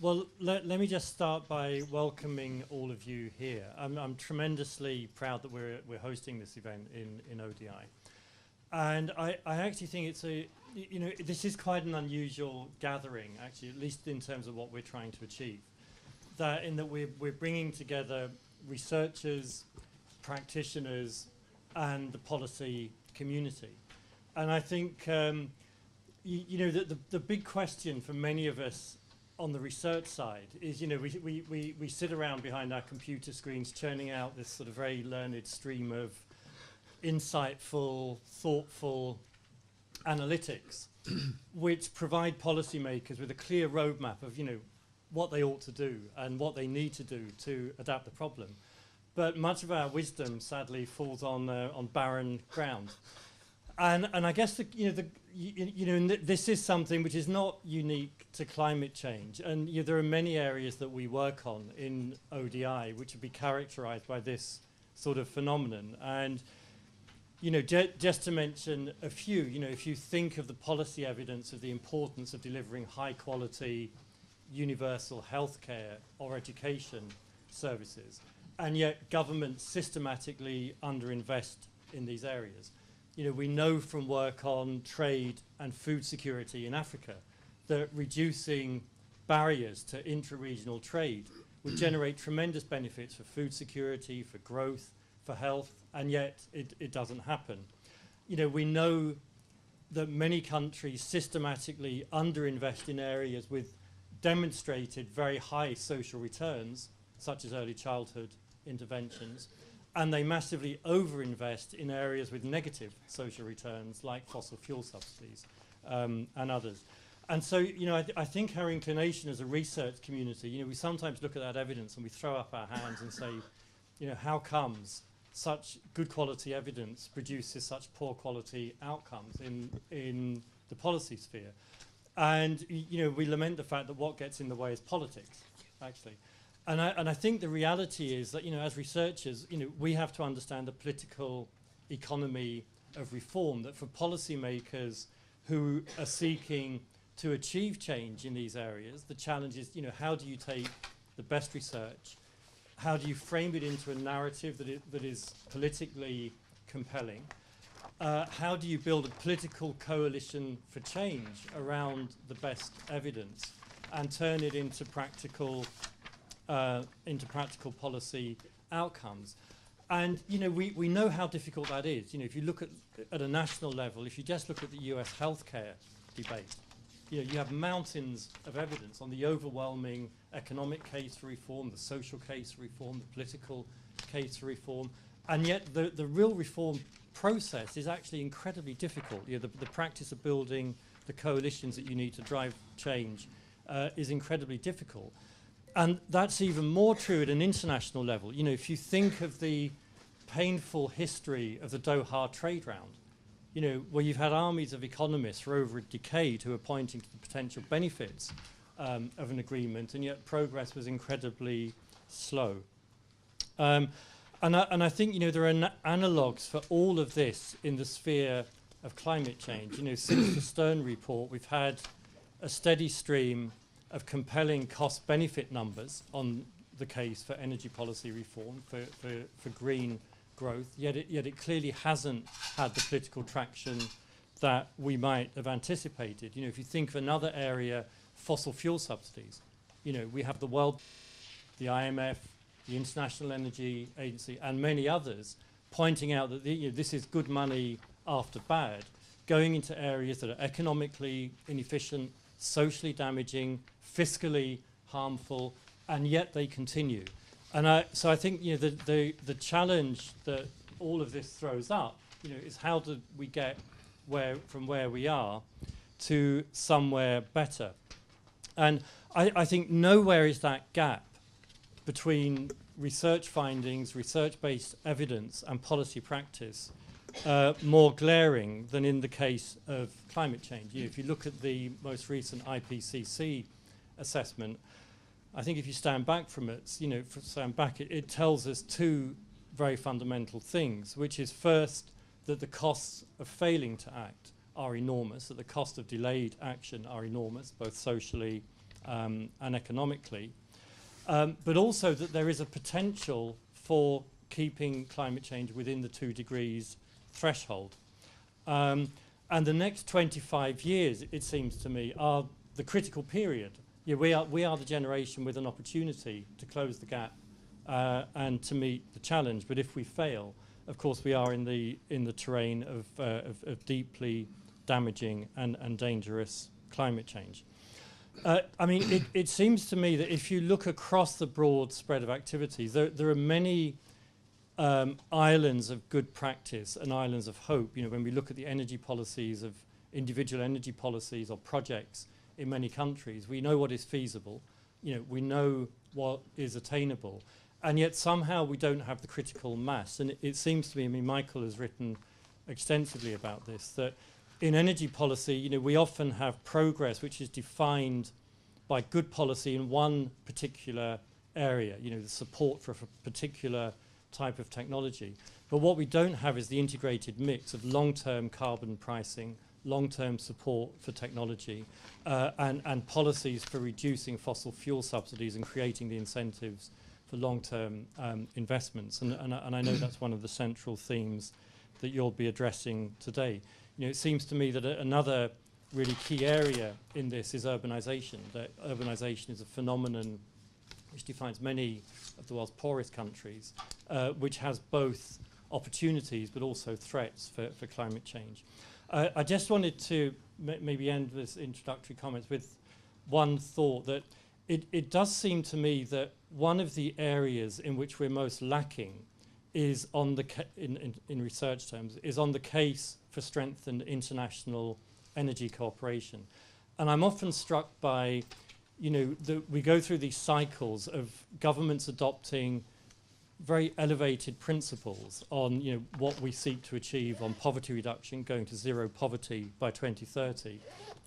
Well, let me just start by welcoming all of you here. I'm tremendously proud that we're hosting this event in ODI. And I actually think it's this is quite an unusual gathering, actually, at least in terms of what we're trying to achieve. That we're bringing together researchers, practitioners, and the policy community. And I think, the big question for many of us on the research side is, we sit around behind our computer screens churning out this sort of very learned stream of insightful, thoughtful analytics, which provide policymakers with a clear roadmap of, what they ought to do and what they need to do to adapt the problem. But much of our wisdom, sadly, falls on barren ground. And I guess this is something which is not unique to climate change. And there are many areas that we work on in ODI which would be characterized by this sort of phenomenon. And just to mention a few, if you think of the policy evidence of the importance of delivering high quality universal healthcare or education services, and yet governments systematically underinvest in these areas. We know from work on trade and food security in Africa that reducing barriers to intra-regional trade would generate tremendous benefits for food security, for growth, for health, and yet it doesn't happen. We know that many countries systematically underinvest in areas with demonstrated very high social returns, such as early childhood interventions, and they massively overinvest in areas with negative social returns, like fossil fuel subsidies and others. And so, I think our inclination as a research community, we sometimes look at that evidence and we throw up our hands and say, how comes such good quality evidence produces such poor quality outcomes in the policy sphere? And we lament the fact that what gets in the way is politics, actually. And I think the reality is that, as researchers, we have to understand the political economy of reform, that for policymakers who are seeking to achieve change in these areas, the challenge is, how do you take the best research, how do you frame it into a narrative that is politically compelling, how do you build a political coalition for change around the best evidence and turn it into practical policy outcomes. And we know how difficult that is. If you look at a national level, if you just look at the US healthcare debate, you have mountains of evidence on the overwhelming economic case for reform, the social case for reform, the political case for reform, and yet the real reform process is actually incredibly difficult. The practice of building the coalitions that you need to drive change is incredibly difficult. And that's even more true at an international level. If you think of the painful history of the Doha trade round, where you've had armies of economists for over a decade who are pointing to the potential benefits of an agreement, and yet progress was incredibly slow. And I think there are analogues for all of this in the sphere of climate change. Since the Stern report, we've had a steady stream of compelling cost-benefit numbers on the case for energy policy reform, for green growth, yet it clearly hasn't had the political traction that we might have anticipated. If you think of another area, fossil fuel subsidies, we have the World, the IMF, the International Energy Agency, and many others pointing out that this is good money after bad, going into areas that are economically inefficient, socially damaging, fiscally harmful, and yet they continue. And so I think the challenge that all of this throws up, is how do we get from where we are to somewhere better? And I think nowhere is that gap between research findings, research-based evidence, and policy practice more glaring than in the case of climate change. If you look at the most recent IPCC assessment, I think if you stand back from it, it tells us two very fundamental things, which is first that the costs of failing to act are enormous, that the cost of delayed action are enormous, both socially and economically, but also that there is a potential for keeping climate change within the 2 degrees threshold. And the next 25 years, it seems to me, are the critical period. Yeah, we are the generation with an opportunity to close the gap and to meet the challenge. But if we fail, of course, we are in the terrain of deeply damaging and dangerous climate change. I mean, it seems to me that if you look across the broad spread of activities, there are many islands of good practice and islands of hope. You know, when we look at the energy policies of individual energy policies or projects in many countries, we know what is feasible. You know, we know what is attainable, and yet somehow we don't have the critical mass. And it seems to me, I mean, Michael has written extensively about this, that in energy policy, you know, we often have progress which is defined by good policy in one particular area, you know, the support for a particular type of technology. But what we don't have is the integrated mix of long-term carbon pricing, long-term support for technology, and policies for reducing fossil fuel subsidies and creating the incentives for long-term investments. And I know that's one of the central themes that you'll be addressing today. You know, it seems to me that another really key area in this is urbanization. That urbanization is a phenomenon which defines many of the world's poorest countries, which has both opportunities but also threats for climate change. I just wanted to maybe end this introductory comments with one thought, that it does seem to me that one of the areas in which we're most lacking is on the in research terms is on the case for strengthened international energy cooperation. And I'm often struck by, you know, we go through these cycles of governments adopting very elevated principles on, you know, what we seek to achieve on poverty reduction, going to zero poverty by 2030,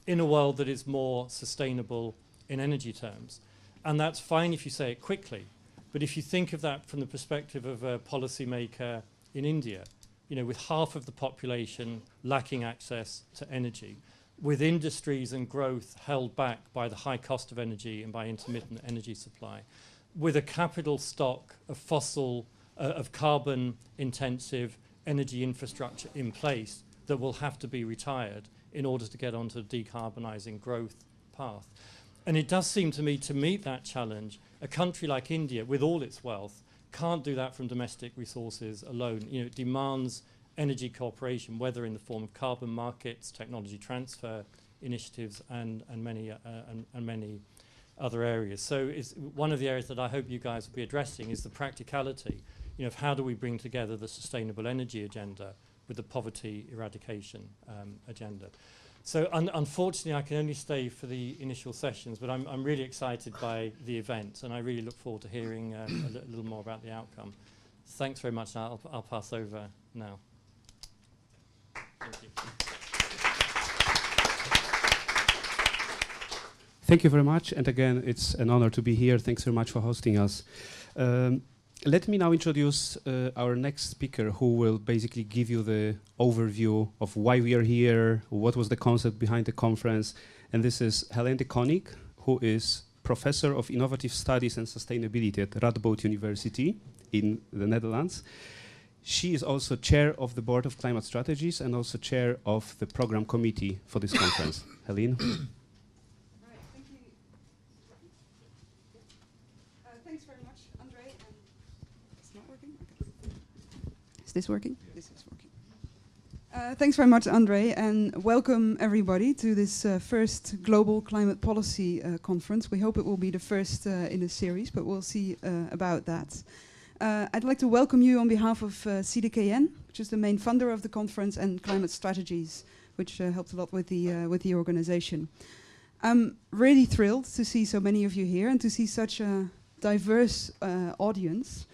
in a world that is more sustainable in energy terms. And that's fine if you say it quickly, but if you think of that from the perspective of a policymaker in India, you know, with half of the population lacking access to energy, with industries and growth held back by the high cost of energy and by intermittent energy supply, with a capital stock of carbon-intensive energy infrastructure in place that will have to be retired in order to get onto the decarbonising growth path. And it does seem to me, to meet that challenge, a country like India, with all its wealth, can't do that from domestic resources alone. You know, it demands energy cooperation, whether in the form of carbon markets, technology transfer initiatives, and many other areas. So it's one of the areas that I hope you guys will be addressing is the practicality, you know, of how do we bring together the sustainable energy agenda with the poverty eradication agenda. So unfortunately, I can only stay for the initial sessions, but I'm really excited by the event, and I really look forward to hearing a little more about the outcome. Thanks very much. I'll pass over now. Thank you. Thank you very much. And again, it's an honor to be here. Thanks very much for hosting us. Let me now introduce our next speaker, who will basically give you the overview of why we are here, what was the concept behind the conference. And this is Helene de Koning, who is Professor of Innovative Studies and Sustainability at Radboud University in the Netherlands. She is also chair of the Board of Climate Strategies and also chair of the program committee for this conference. Helene. This working? Yeah. This is working. Thanks very much, Andre, and welcome everybody to this first Global Climate Policy Conference. We hope it will be the first in a series, but we'll see about that. I'd like to welcome you on behalf of CDKN, which is the main funder of the conference, and Climate Strategies, which helped a lot with the organization. I'm really thrilled to see so many of you here and to see such a diverse audience.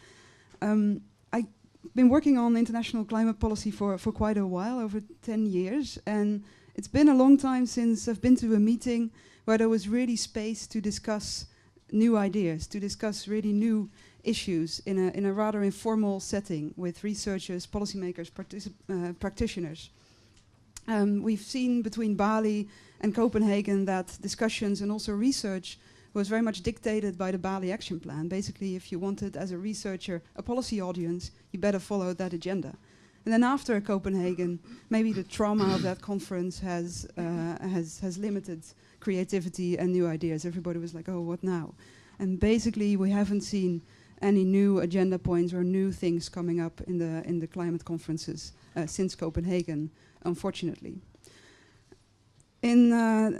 I've been working on international climate policy for quite a while, over 10 years, and it's been a long time since I've been to a meeting where there was really space to discuss new ideas, to discuss really new issues in a rather informal setting with researchers, policymakers, practitioners. We've seen between Bali and Copenhagen that discussions and also research was very much dictated by the Bali Action Plan. Basically, if you wanted, as a researcher, a policy audience, you better follow that agenda. And then after Copenhagen, maybe the trauma of that conference has limited creativity and new ideas. Everybody was like, oh, what now? And basically, we haven't seen any new agenda points or new things coming up in the climate conferences since Copenhagen, unfortunately. In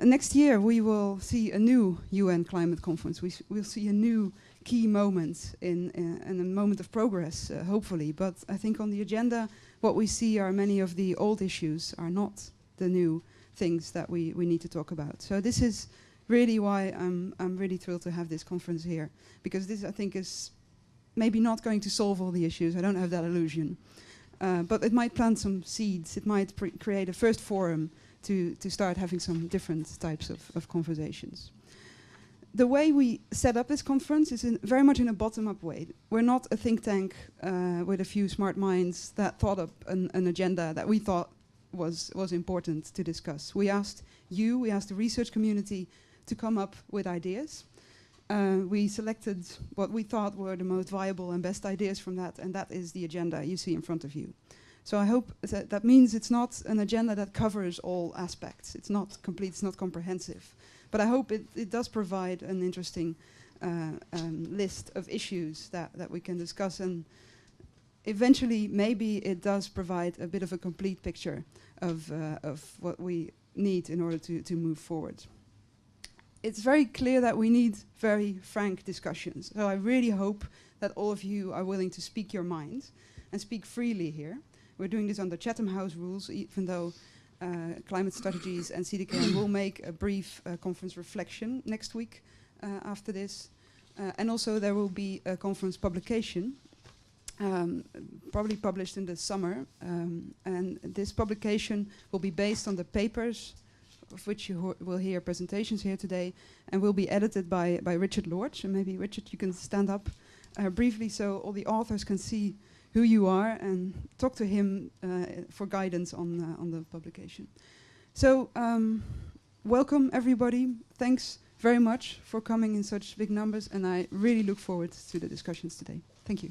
next year, we will see a new UN climate conference. We'll see a new key moment in a moment of progress, hopefully. But I think on the agenda, what we see are many of the old issues are not the new things that we need to talk about. So this is really why I'm really thrilled to have this conference here, because this, I think, is maybe not going to solve all the issues. I don't have that illusion. But it might plant some seeds. It might create a first forum to start having some different types of conversations. The way we set up this conference is very much in a bottom-up way. We're not a think tank with a few smart minds that thought up an agenda that we thought was important to discuss. We asked the research community to come up with ideas. We selected what we thought were the most viable and best ideas from that, and that is the agenda you see in front of you. So I hope that means it's not an agenda that covers all aspects. It's not complete, it's not comprehensive. But I hope it does provide an interesting list of issues that we can discuss, and eventually maybe it does provide a bit of a complete picture of what we need in order to move forward. It's very clear that we need very frank discussions. So I really hope that all of you are willing to speak your mind and speak freely here. We're doing this under Chatham House rules, even though Climate Strategies and CDKN will make a brief conference reflection next week after this. And also there will be a conference publication, probably published in the summer. And this publication will be based on the papers of which you will hear presentations here today, and will be edited by Richard Lorch. And maybe, Richard, you can stand up briefly so all the authors can see who you are and talk to him for guidance on the publication. So welcome everybody. Thanks very much for coming in such big numbers, and I really look forward to the discussions today. Thank you.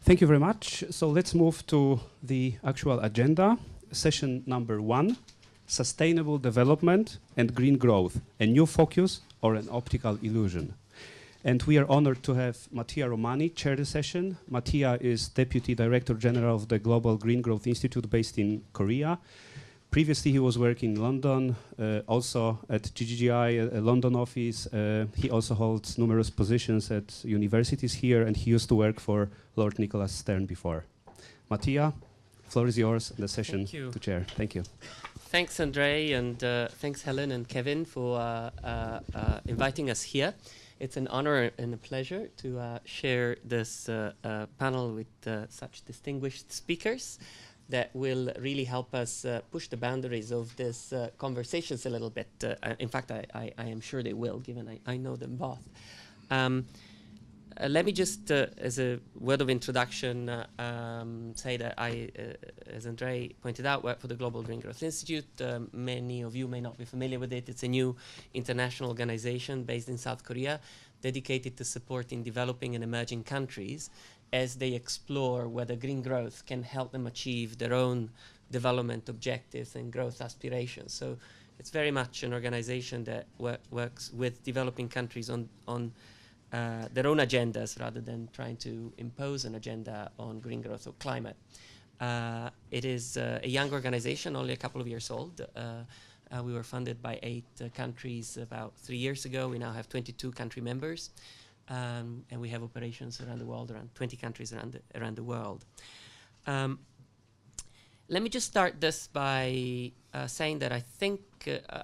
Thank you very much. So let's move to the actual agenda. Session number 1, Sustainable Development and Green Growth, a new focus or an optical illusion. And we are honored to have Mattia Romani chair the session. Mattia is Deputy Director General of the Global Green Growth Institute based in Korea. Previously, he was working in London, also at GGGI, a London office. He also holds numerous positions at universities here, and he used to work for Lord Nicholas Stern before. Mattia, floor is yours, and the session to chair. Thank you. Thanks, Andre, and thanks, Helen and Kevin, for inviting us here. It's an honor and a pleasure to share this panel with such distinguished speakers that will really help us push the boundaries of these conversations a little bit. In fact, I am sure they will, given I know them both. Let me just, as a word of introduction, say that I, as Andre pointed out, work for the Global Green Growth Institute. Many of you may not be familiar with it. It's a new international organization based in South Korea, dedicated to supporting developing and emerging countries as they explore whether green growth can help them achieve their own development objectives and growth aspirations. So it's very much an organization that works with developing countries on their own agendas rather than trying to impose an agenda on green growth or climate. It is a young organization, only a couple of years old. We were funded by 8 countries about 3 years ago. We now have 22 country members. And we have operations around the world, around 20 countries around the world. Let me just start this by saying that I think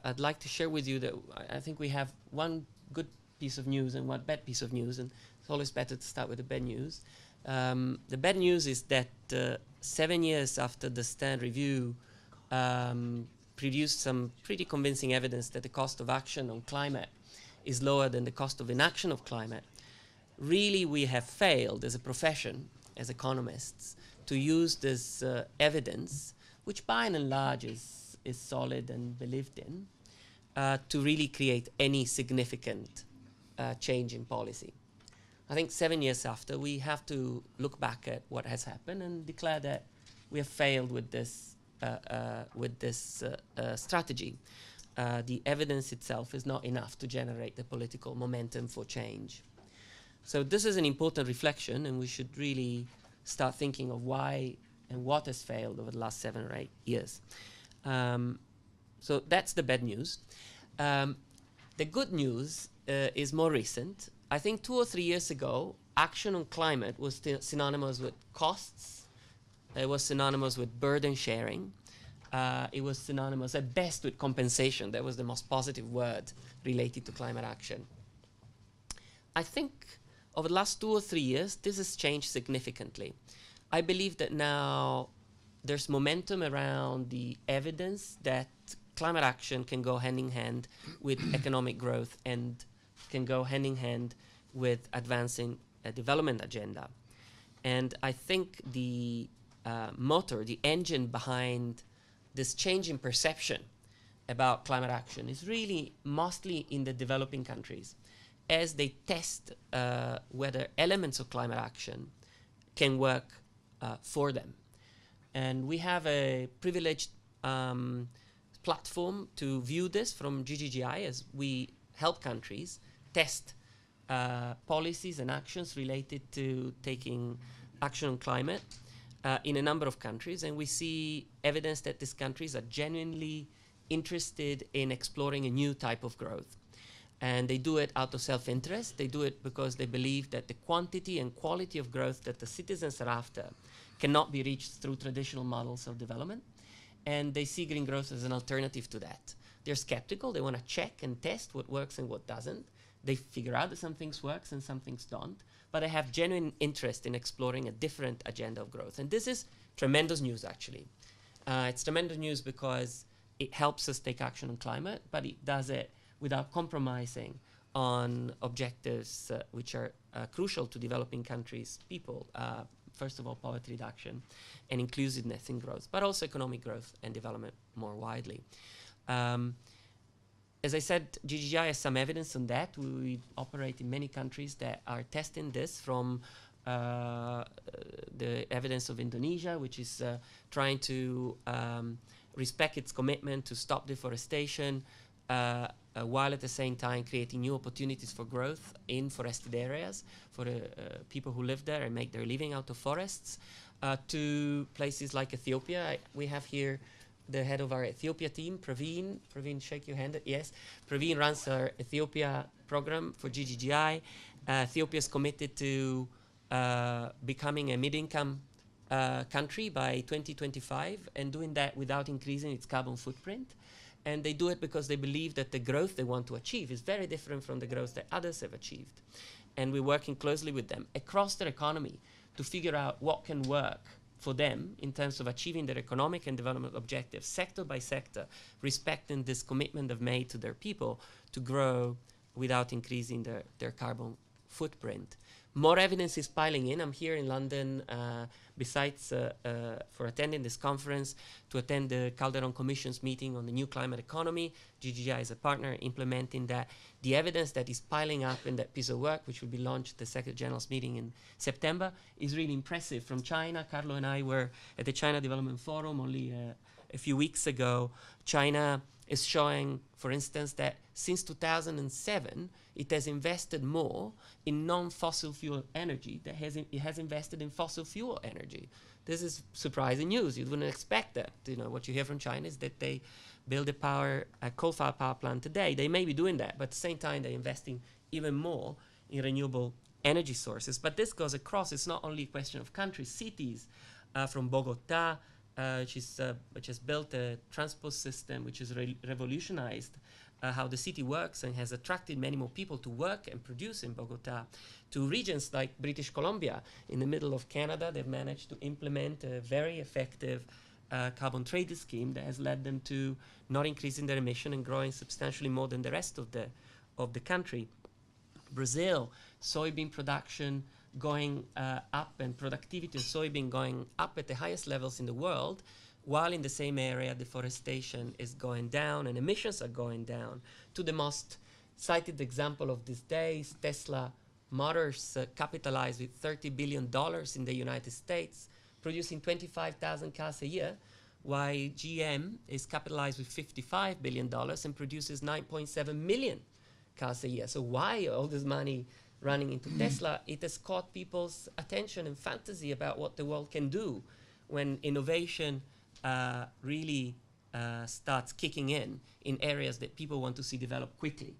I'd like to share with you that I think we have one good piece of news and one bad piece of news, and it's always better to start with the bad news. The bad news is that 7 years after the Stern Review produced some pretty convincing evidence that the cost of action on climate is lower than the cost of inaction of climate, really we have failed as a profession, as economists, to use this evidence, which by and large is is solid and believed in to really create any significant change in policy. I think 7 years after, we have to look back at what has happened and declare that we have failed with this strategy. The evidence itself is not enough to generate the political momentum for change. So this is an important reflection, and we should really start thinking of why and what has failed over the last 7 or 8 years. So that's the bad news. The good news is more recent. I think 2 or 3 years ago, action on climate was synonymous with costs. It was synonymous with burden sharing. It was synonymous at best with compensation. That was the most positive word related to climate action. I think over the last 2 or 3 years, this has changed significantly. I believe that now there's momentum around the evidence that climate action can go hand in hand with economic growth and can go hand in hand with advancing a development agenda. And I think the motor, the engine behind this change in perception about climate action is really mostly in the developing countries as they test whether elements of climate action can work for them. And we have a privileged platform to view this from GGGI as we help countries test policies and actions related to taking action on climate in a number of countries, and we see evidence that these countries are genuinely interested in exploring a new type of growth. And they do it out of self-interest. They do it because they believe that the quantity and quality of growth that the citizens are after cannot be reached through traditional models of development. And they see green growth as an alternative to that. They're skeptical. They want to check and test what works and what doesn't. They figure out that some things work and some things don't. But they have genuine interest in exploring a different agenda of growth. And this is tremendous news, actually. It's tremendous news because it helps us take action on climate, but it does it without compromising on objectives which are crucial to developing countries' people. First of all, poverty reduction and inclusiveness in growth, but also economic growth and development more widely. As I said, GGI has some evidence on that. We operate in many countries that are testing this, from the evidence of Indonesia, which is trying to respect its commitment to stop deforestation, while at the same time creating new opportunities for growth in forested areas for the people who live there and make their living out of forests, to places like Ethiopia. We have here the head of our Ethiopia team, Praveen. Praveen, shake your hand. Yes. Praveen runs our Ethiopia program for GGGI. Ethiopia is committed to becoming a mid-income country by 2025, and doing that without increasing its carbon footprint. And they do it because they believe that the growth they want to achieve is very different from the growth that others have achieved. And we're working closely with them across their economy to figure out what can work for them in terms of achieving their economic and development objectives, sector by sector, respecting this commitment they've made to their people to grow without increasing their carbon footprint. More evidence is piling in. I'm here in London, besides for attending this conference, to attend the Calderon Commission's meeting on the new climate economy. GGI is a partner implementing that. The evidence that is piling up in that piece of work, which will be launched at the Secretary General's meeting in September, is really impressive. From China, Carlo and I were at the China Development Forum only a few weeks ago. China is showing, for instance, that since 2007, it has invested more in non-fossil fuel energy than it has invested in fossil fuel energy. This is surprising news. You wouldn't expect that. You know, what you hear from China is that they build a coal-fired power plant today. They may be doing that, but at the same time, they're investing even more in renewable energy sources. But this goes across. It's not only a question of countries, cities, from Bogota, which has built a transport system which has revolutionized how the city works and has attracted many more people to work and produce in Bogota, to regions like British Columbia in the middle of Canada. They've managed to implement a very effective carbon trading scheme that has led them to not increasing their emission and growing substantially more than the rest of the country. Brazil, soybean production going up and productivity of soybean going up at the highest levels in the world, while in the same area deforestation is going down and emissions are going down. To the most cited example of these days, Tesla Motors capitalized with $30 billion in the United States, producing 25,000 cars a year, while GM is capitalized with $55 billion and produces 9.7 million cars a year. So why all this money running into Tesla? It has caught people's attention and fantasy about what the world can do when innovation really starts kicking in areas that people want to see develop quickly.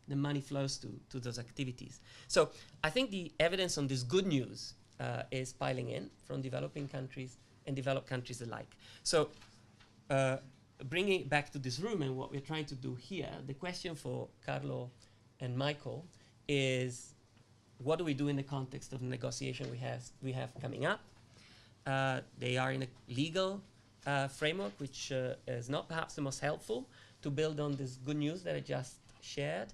The money flows to those activities. So I think the evidence on this good news is piling in from developing countries and developed countries alike. So bringing it back to this room and what we're trying to do here, the question for Carlo and Michael is, what do we do in the context of the negotiation we have coming up? They are in a legal framework, which is not perhaps the most helpful to build on this good news that I just shared.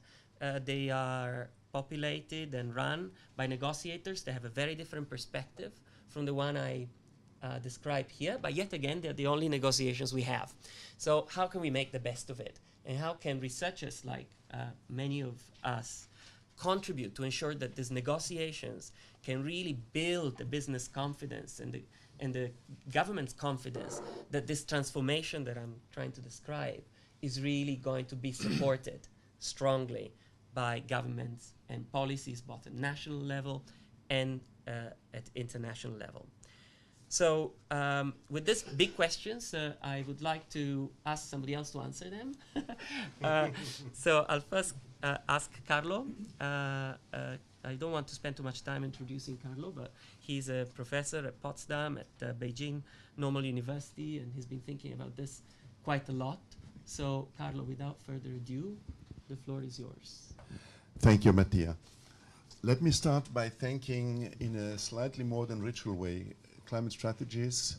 They are populated and run by negotiators. They have a very different perspective from the one I described here, but yet again, they're the only negotiations we have. So how can we make the best of it? And how can researchers like many of us contribute to ensure that these negotiations can really build the business confidence and the government's confidence that this transformation that I'm trying to describe is really going to be supported strongly by governments and policies, both at national level and at international level. So with these big questions, I would like to ask somebody else to answer them. So I'll first ask Carlo. I don't want to spend too much time introducing Carlo, but he's a professor at Potsdam, at Beijing Normal University, and he's been thinking about this quite a lot. So Carlo, without further ado, the floor is yours. Thank you, Mattia. Let me start by thanking, in a slightly more than ritual way, Climate Strategies,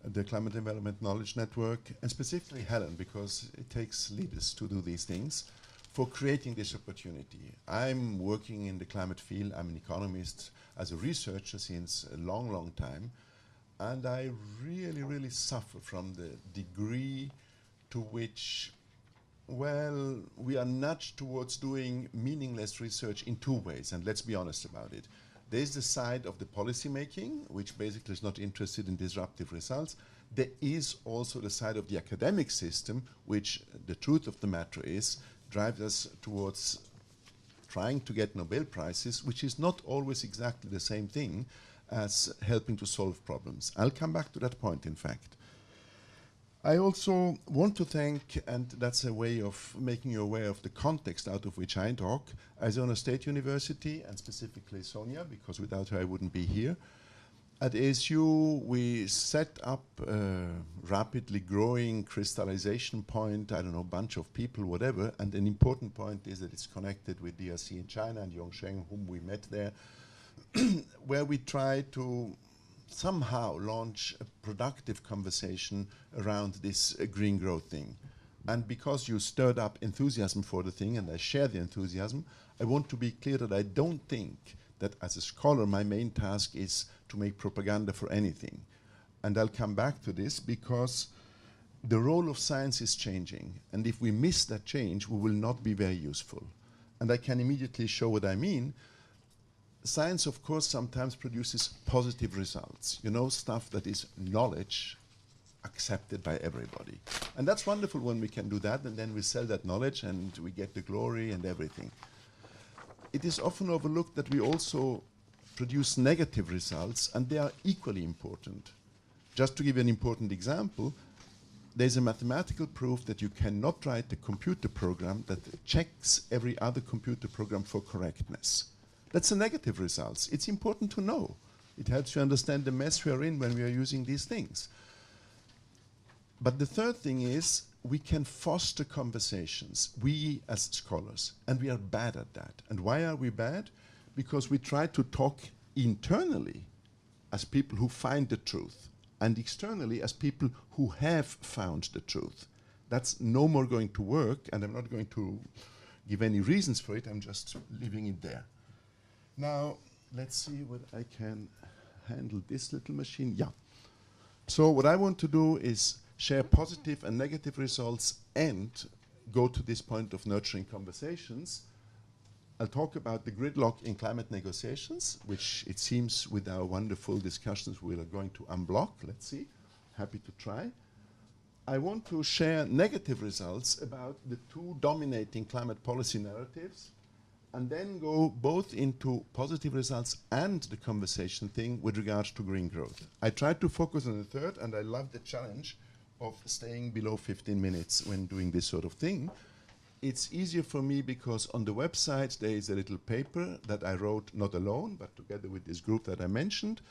the Climate Development Knowledge Network, and specifically Helen, because it takes leaders to do these things, for creating this opportunity. I'm working in the climate field. I'm an economist as a researcher since a long, long time, and I really, really suffer from the degree to which, well, we are nudged towards doing meaningless research in two ways, and let's be honest about it. There's the side of the policy making, which basically is not interested in disruptive results. There is also the side of the academic system, which the truth of the matter is, drives us towards trying to get Nobel Prizes, which is not always exactly the same thing as helping to solve problems. I'll come back to that point, in fact. I also want to thank, and that's a way of making you aware of the context out of which I talk, Arizona State University, and specifically Sonia, because without her I wouldn't be here. At ASU, we set up a rapidly growing crystallization point, I don't know, bunch of people, whatever, and an important point is that it's connected with DRC in China and Yongsheng, whom we met there, where we try to somehow launch a productive conversation around this green growth thing. And because you stirred up enthusiasm for the thing, and I share the enthusiasm, I want to be clear that I don't think that as a scholar my main task is to make propaganda for anything. And I'll come back to this because the role of science is changing, and if we miss that change, we will not be very useful. And I can immediately show what I mean. Science, of course, sometimes produces positive results, you know, stuff that is knowledge accepted by everybody. And that's wonderful when we can do that, and then we sell that knowledge and we get the glory and everything. It is often overlooked that we also produce negative results, and they are equally important. Just to give you an important example, there's a mathematical proof that you cannot write a computer program that checks every other computer program for correctness. That's a negative result. It's important to know. It helps you understand the mess we are in when we are using these things. But the third thing is we can foster conversations, we as scholars, and we are bad at that. And why are we bad? Because we try to talk internally as people who find the truth, and externally as people who have found the truth. That's no more going to work, and I'm not going to give any reasons for it. I'm just leaving it there. Now, let's see what I can handle this little machine. Yeah. So what I want to do is share positive and negative results and go to this point of nurturing conversations. I'll talk about the gridlock in climate negotiations, which it seems with our wonderful discussions we are going to unblock. Let's see. Happy to try. I want to share negative results about the two dominating climate policy narratives, and then go both into positive results and the conversation thing with regards to green growth. I tried to focus on the third, and I love the challenge of staying below 15 minutes when doing this sort of thing. It's easier for me because on the website there is a little paper that I wrote not alone, but together with this group that I mentioned,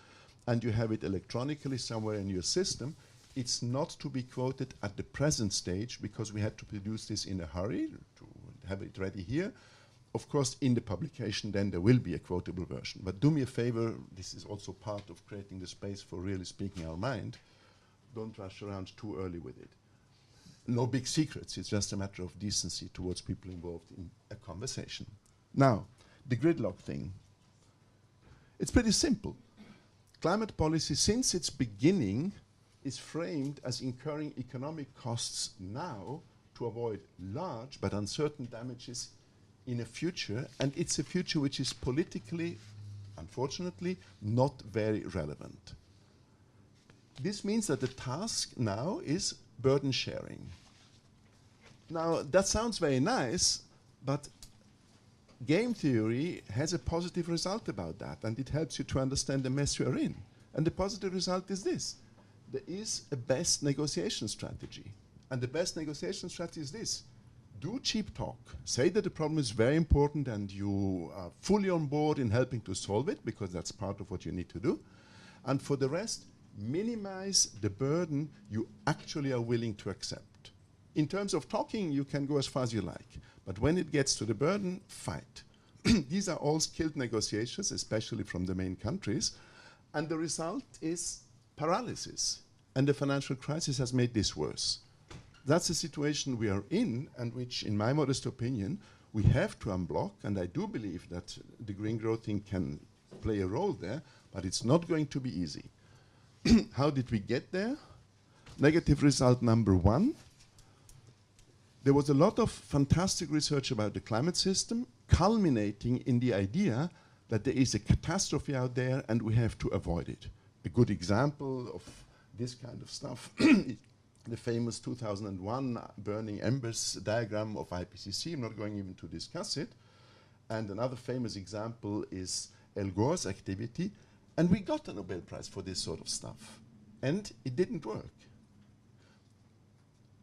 and you have it electronically somewhere in your system. It's not to be quoted at the present stage because we had to produce this in a hurry to have it ready here. Of course, in the publication, then there will be a quotable version. But do me a favor, this is also part of creating the space for really speaking our mind. Don't rush around too early with it. No big secrets, it's just a matter of decency towards people involved in a conversation. Now, the gridlock thing. It's pretty simple. Climate policy, since its beginning, is framed as incurring economic costs now to avoid large but uncertain damages in a future, and it's a future which is politically, unfortunately, not very relevant. This means that the task now is burden sharing. Now, that sounds very nice, but game theory has a positive result about that, and it helps you to understand the mess you are in. And the positive result is this. There is a best negotiation strategy. And the best negotiation strategy is this. Do cheap talk. Say that the problem is very important and you are fully on board in helping to solve it, because that's part of what you need to do. And for the rest, minimize the burden you actually are willing to accept. In terms of talking, you can go as far as you like. But when it gets to the burden, fight. These are all skilled negotiations, especially from the main countries. And the result is paralysis. And the financial crisis has made this worse. That's the situation we are in, and which, in my modest opinion, we have to unblock. And I do believe that the green growth thing can play a role there, but it's not going to be easy. How did we get there? Negative result number one. There was a lot of fantastic research about the climate system, culminating in the idea that there is a catastrophe out there and we have to avoid it. A good example of this kind of stuff, the famous 2001 burning embers diagram of IPCC. I'm not going even to discuss it. And another famous example is Al Gore's activity. And we got a Nobel Prize for this sort of stuff. And it didn't work.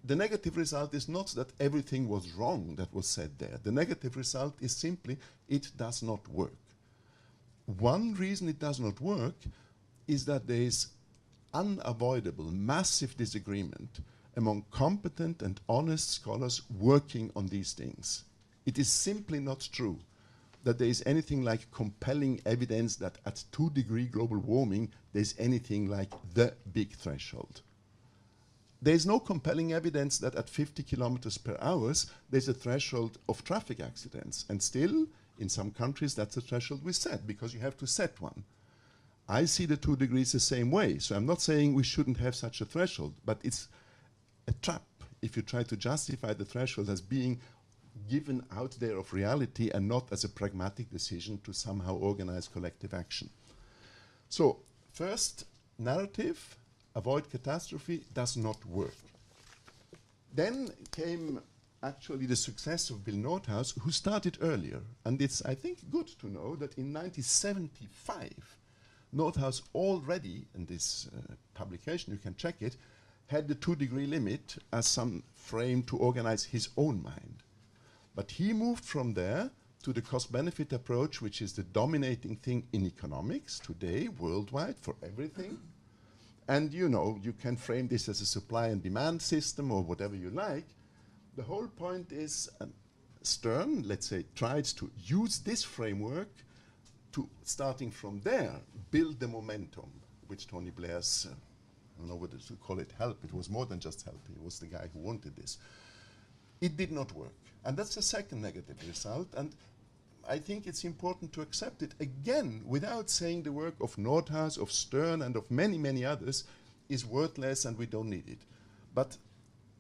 The negative result is not that everything was wrong that was said there. The negative result is simply it does not work. One reason it does not work is that there is unavoidable, massive disagreement among competent and honest scholars working on these things. It is simply not true that there is anything like compelling evidence that at 2-degree global warming there's anything like the big threshold. There is no compelling evidence that at 50 kilometers per hour there's a threshold of traffic accidents. And still, in some countries, that's a threshold we set, because you have to set one. I see the 2 degrees the same way, so I'm not saying we shouldn't have such a threshold, but it's a trap if you try to justify the threshold as being given out there of reality and not as a pragmatic decision to somehow organize collective action. So, first narrative, avoid catastrophe, does not work. Then came actually the success of Bill Nordhaus, who started earlier. And it's, I think, good to know that in 1975, Nordhaus already, in this publication, you can check it, had the 2-degree limit as some frame to organize his own mind. But he moved from there to the cost-benefit approach, which is the dominating thing in economics today, worldwide, for everything. And you know, you can frame this as a supply and demand system or whatever you like. The whole point is Stern, let's say, tried to use this framework to, starting from there, build the momentum, which Tony Blair's, I don't know whether to call it help, it was more than just help, he was the guy who wanted this. It did not work. And that's the second negative result. And I think it's important to accept it again without saying the work of Nordhaus, of Stern, and of many, many others is worthless and we don't need it. But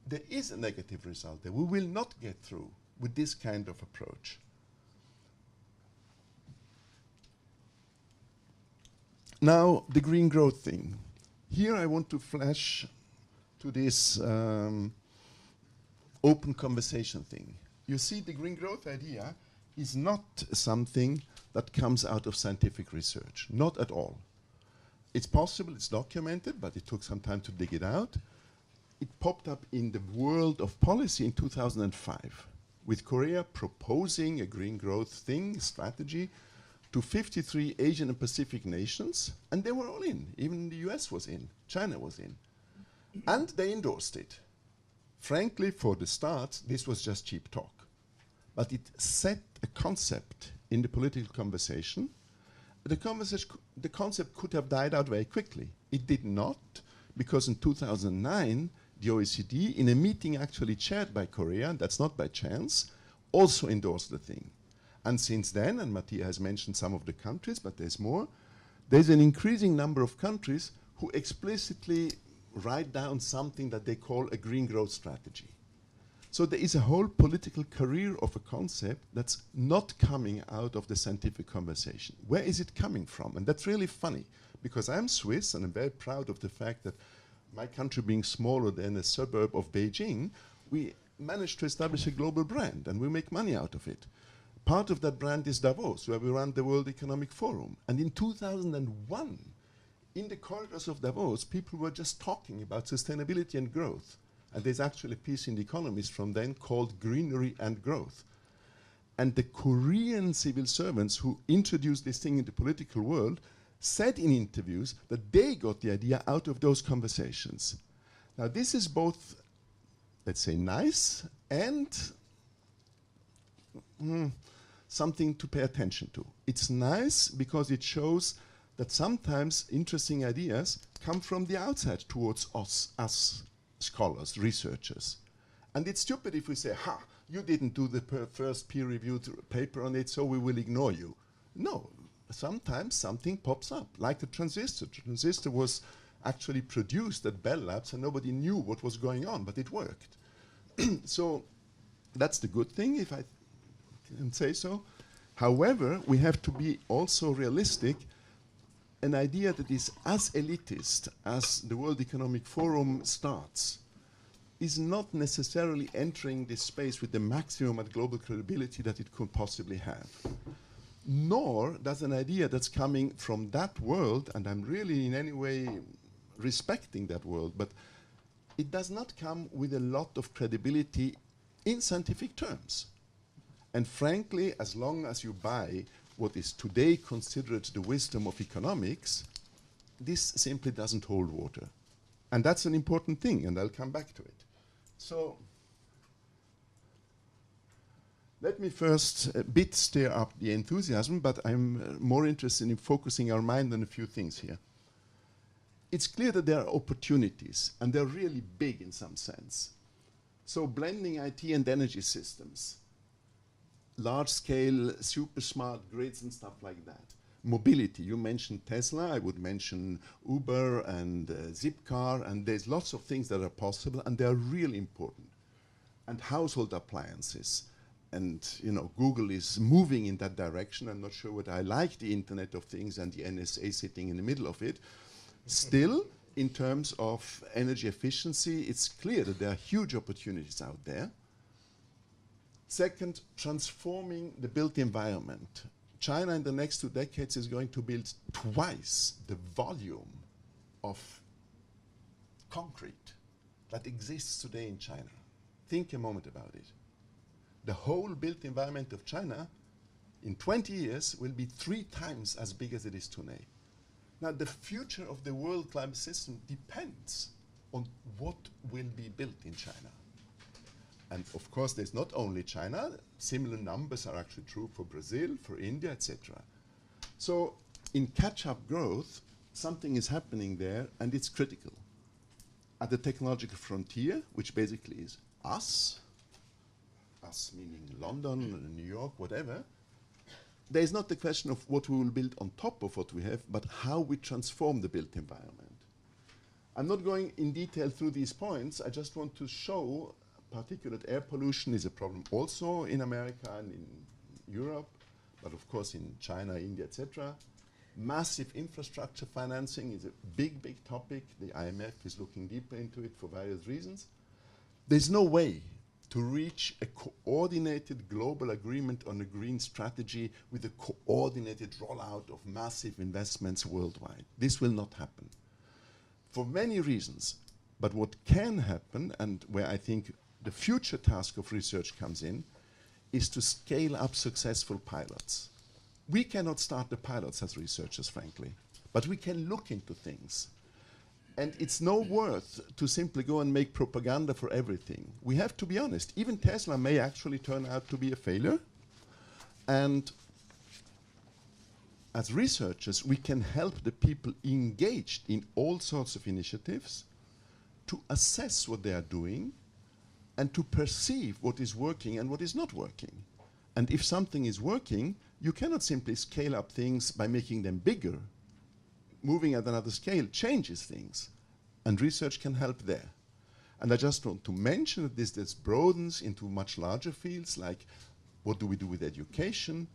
there is a negative result there. We will not get through with this kind of approach. Now, the green growth thing. Here I want to flash to this open conversation thing. You see, the green growth idea is not something that comes out of scientific research, not at all. It's possible, it's documented, but it took some time to dig it out. It popped up in the world of policy in 2005, with Korea proposing a green growth thing, strategy, to 53 Asian and Pacific nations, and they were all in. Even the US was in, China was in. And they endorsed it. Frankly, for the start, this was just cheap talk. But it set a concept in the political conversation. The concept could have died out very quickly. It did not, because in 2009, the OECD, in a meeting actually chaired by Korea, and that's not by chance, also endorsed the thing. And since then, and Mattia has mentioned some of the countries, but there's more, there's an increasing number of countries who explicitly write down something that they call a green growth strategy. So there is a whole political career of a concept that's not coming out of the scientific conversation. Where is it coming from? And that's really funny, because I'm Swiss and I'm very proud of the fact that my country being smaller than a suburb of Beijing, we managed to establish a global brand and we make money out of it. Part of that brand is Davos, where we run the World Economic Forum. And in 2001, in the corridors of Davos, people were just talking about sustainability and growth. And there's actually a piece in The Economist from then called Greenery and Growth. And the Korean civil servants who introduced this thing in the political world said in interviews that they got the idea out of those conversations. Now this is both, let's say, nice and something to pay attention to. It's nice because it shows that sometimes interesting ideas come from the outside towards us scholars, researchers. And it's stupid if we say, ha, you didn't do the first peer-reviewed paper on it, so we will ignore you. No, sometimes something pops up, like the transistor. The transistor was actually produced at Bell Labs and nobody knew what was going on, but it worked. So that's the good thing, if I can say so. However, we have to be also realistic. An idea that is as elitist as the World Economic Forum starts is not necessarily entering this space with the maximum and global credibility that it could possibly have. Nor does an idea that's coming from that world, and I'm really in any way respecting that world, but it does not come with a lot of credibility in scientific terms. And frankly, as long as you buy what is today considered the wisdom of economics, this simply doesn't hold water. And that's an important thing, and I'll come back to it. So let me first a bit stir up the enthusiasm, but I'm more interested in focusing our mind on a few things here. It's clear that there are opportunities, and they're really big in some sense. So blending IT and energy systems, large-scale, super smart grids and stuff like that. Mobility, you mentioned Tesla, I would mention Uber and Zipcar, and there's lots of things that are possible, and they're really important. And household appliances. And you know, Google is moving in that direction. I'm not sure whether I like the Internet of Things and the NSA sitting in the middle of it. Still, in terms of energy efficiency, it's clear that there are huge opportunities out there. Second, transforming the built environment. China in the next 2 decades is going to build twice the volume of concrete that exists today in China. Think a moment about it. The whole built environment of China in 20 years will be 3 times as big as it is today. Now, the future of the world climate system depends on what will be built in China. And of course, there's not only China, similar numbers are actually true for Brazil, for India, etc. So in catch-up growth, something is happening there, and it's critical. At the technological frontier, which basically is us meaning London, New York, whatever, there is not the question of what we will build on top of what we have, but how we transform the built environment. I'm not going in detail through these points. I just want to show particulate air pollution is a problem also in America and in Europe, but of course in China, India, etc. Massive infrastructure financing is a big, big topic. The IMF is looking deeper into it for various reasons. There's no way to reach a coordinated global agreement on a green strategy with a coordinated rollout of massive investments worldwide. This will not happen for many reasons. But what can happen, and where I think the future task of research comes in, is to scale up successful pilots. We cannot start the pilots as researchers, frankly, but we can look into things. And it's no worth to simply go and make propaganda for everything. We have to be honest. Even Tesla may actually turn out to be a failure. And as researchers, we can help the people engaged in all sorts of initiatives to assess what they are doing and to perceive what is working and what is not working. And if something is working, you cannot simply scale up things by making them bigger. Moving at another scale changes things, and research can help there. And I just want to mention that this broadens into much larger fields, like what do we do with education?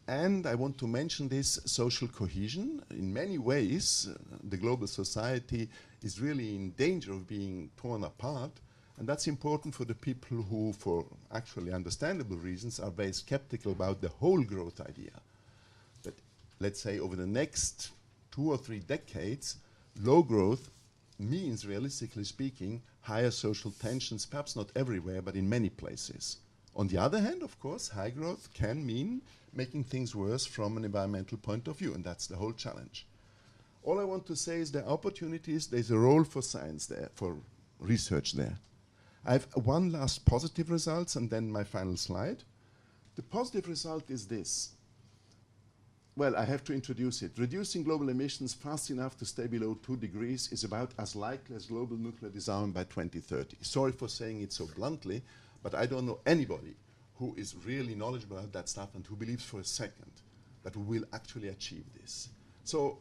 And I want to mention this social cohesion. In many ways, the global society is really in danger of being torn apart, and that's important for the people who, for actually understandable reasons, are very skeptical about the whole growth idea. That, let's say, over the next 2 or 3 decades, low growth means, realistically speaking, higher social tensions, perhaps not everywhere, but in many places. On the other hand, of course, high growth can mean making things worse from an environmental point of view, and that's the whole challenge. All I want to say is there are opportunities, there's a role for science there, for research there. I have one last positive result, and then my final slide. The positive result is this. Well, I have to introduce it. Reducing global emissions fast enough to stay below 2 degrees is about as likely as global nuclear disarmament by 2030. Sorry for saying it so bluntly, but I don't know anybody who is really knowledgeable about that stuff and who believes for a second that we will actually achieve this. So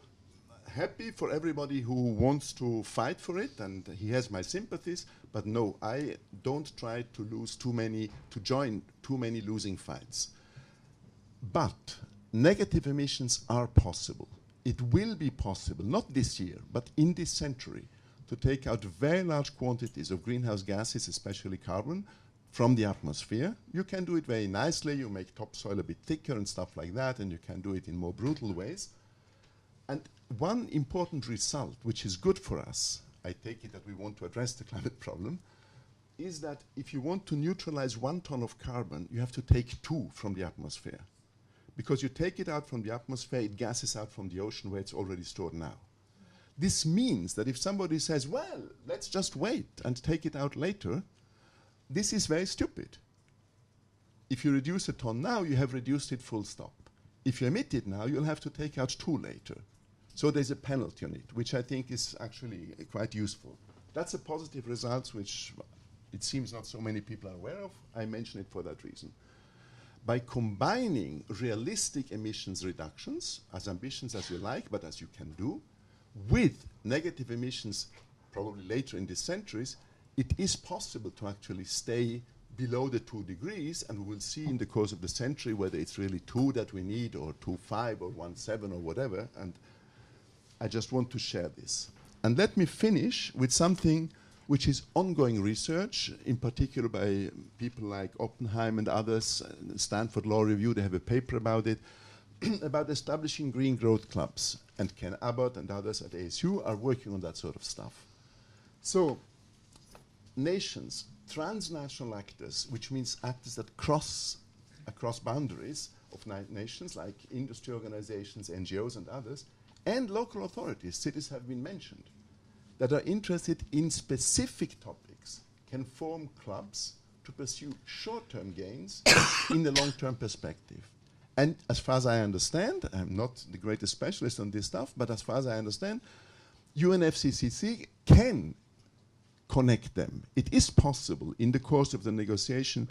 happy for everybody who wants to fight for it, and he has my sympathies, but no, I don't try to lose too many, to join too many losing fights. But negative emissions are possible. It will be possible, not this year, but in this century, to take out very large quantities of greenhouse gases, especially carbon, from the atmosphere. You can do it very nicely. You make topsoil a bit thicker and stuff like that, and you can do it in more brutal ways. And one important result, which is good for us, I take it that we want to address the climate problem, is that if you want to neutralize 1 ton of carbon, you have to take 2 from the atmosphere. Because you take it out from the atmosphere, it gases out from the ocean where it's already stored now. This means that if somebody says, well, let's just wait and take it out later, this is very stupid. If you reduce a ton now, you have reduced it full stop. If you emit it now, you'll have to take out 2 later. So there's a penalty on it, which I think is actually quite useful. That's a positive result, which it seems not so many people are aware of. I mention it for that reason. By combining realistic emissions reductions, as ambitious as you like, but as you can do, with negative emissions, probably later in these centuries, it is possible to actually stay below the 2 degrees, and we will see in the course of the century whether it's really 2 that we need, or 2.5 or 1.7 or whatever, and I just want to share this. And let me finish with something which is ongoing research, in particular by people like Oppenheim and others. Stanford Law Review, they have a paper about it, about establishing green growth clubs. And Ken Abbott and others at ASU are working on that sort of stuff. So, nations, transnational actors, which means actors that cross across boundaries of nations, like industry organizations, NGOs and others, and local authorities, cities have been mentioned, that are interested in specific topics, can form clubs to pursue short-term gains in the long-term perspective. And as far as I understand, I'm not the greatest specialist on this stuff, but as far as I understand, UNFCCC can connect them. It is possible in the course of the negotiation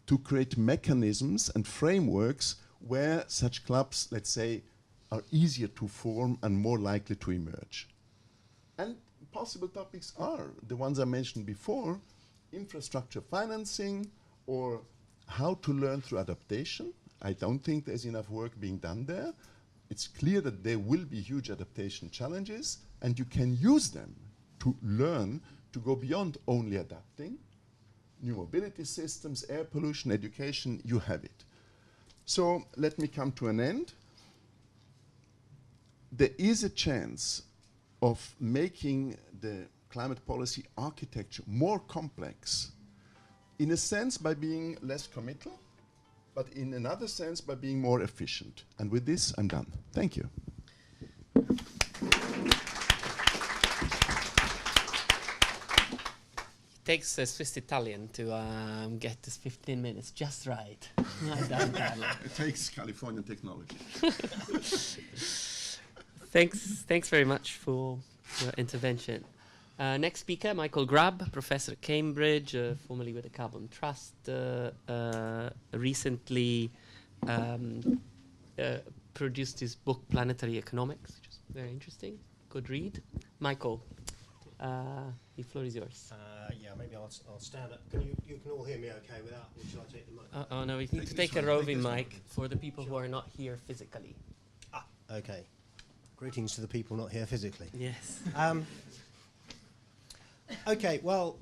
to create mechanisms and frameworks where such clubs, let's say, are easier to form and more likely to emerge. And possible topics are the ones I mentioned before: infrastructure financing, or how to learn through adaptation. I don't think there's enough work being done there. It's clear that there will be huge adaptation challenges, and you can use them to learn to go beyond only adapting. New mobility systems, air pollution, education, you have it. So let me come to an end. There is a chance of making the climate policy architecture more complex, in a sense by being less committal, but in another sense by being more efficient. And with this, I'm done. Thank you. It takes a Swiss Italian to get this 15 minutes just right. Well done, Carlo. It takes Californian technology. Thanks very much for your intervention. Next speaker, Michael Grubb, professor at Cambridge, formerly with the Carbon Trust, recently produced his book Planetary Economics, which is very interesting. Good read. Michael, the floor is yours. Yeah, maybe I'll stand up. You can all hear me okay without, or shall I take the mic? Oh no, we need to take a roving mic for the people who are not here physically. Ah, okay. Greetings to the people not here physically. Yes. Okay, well,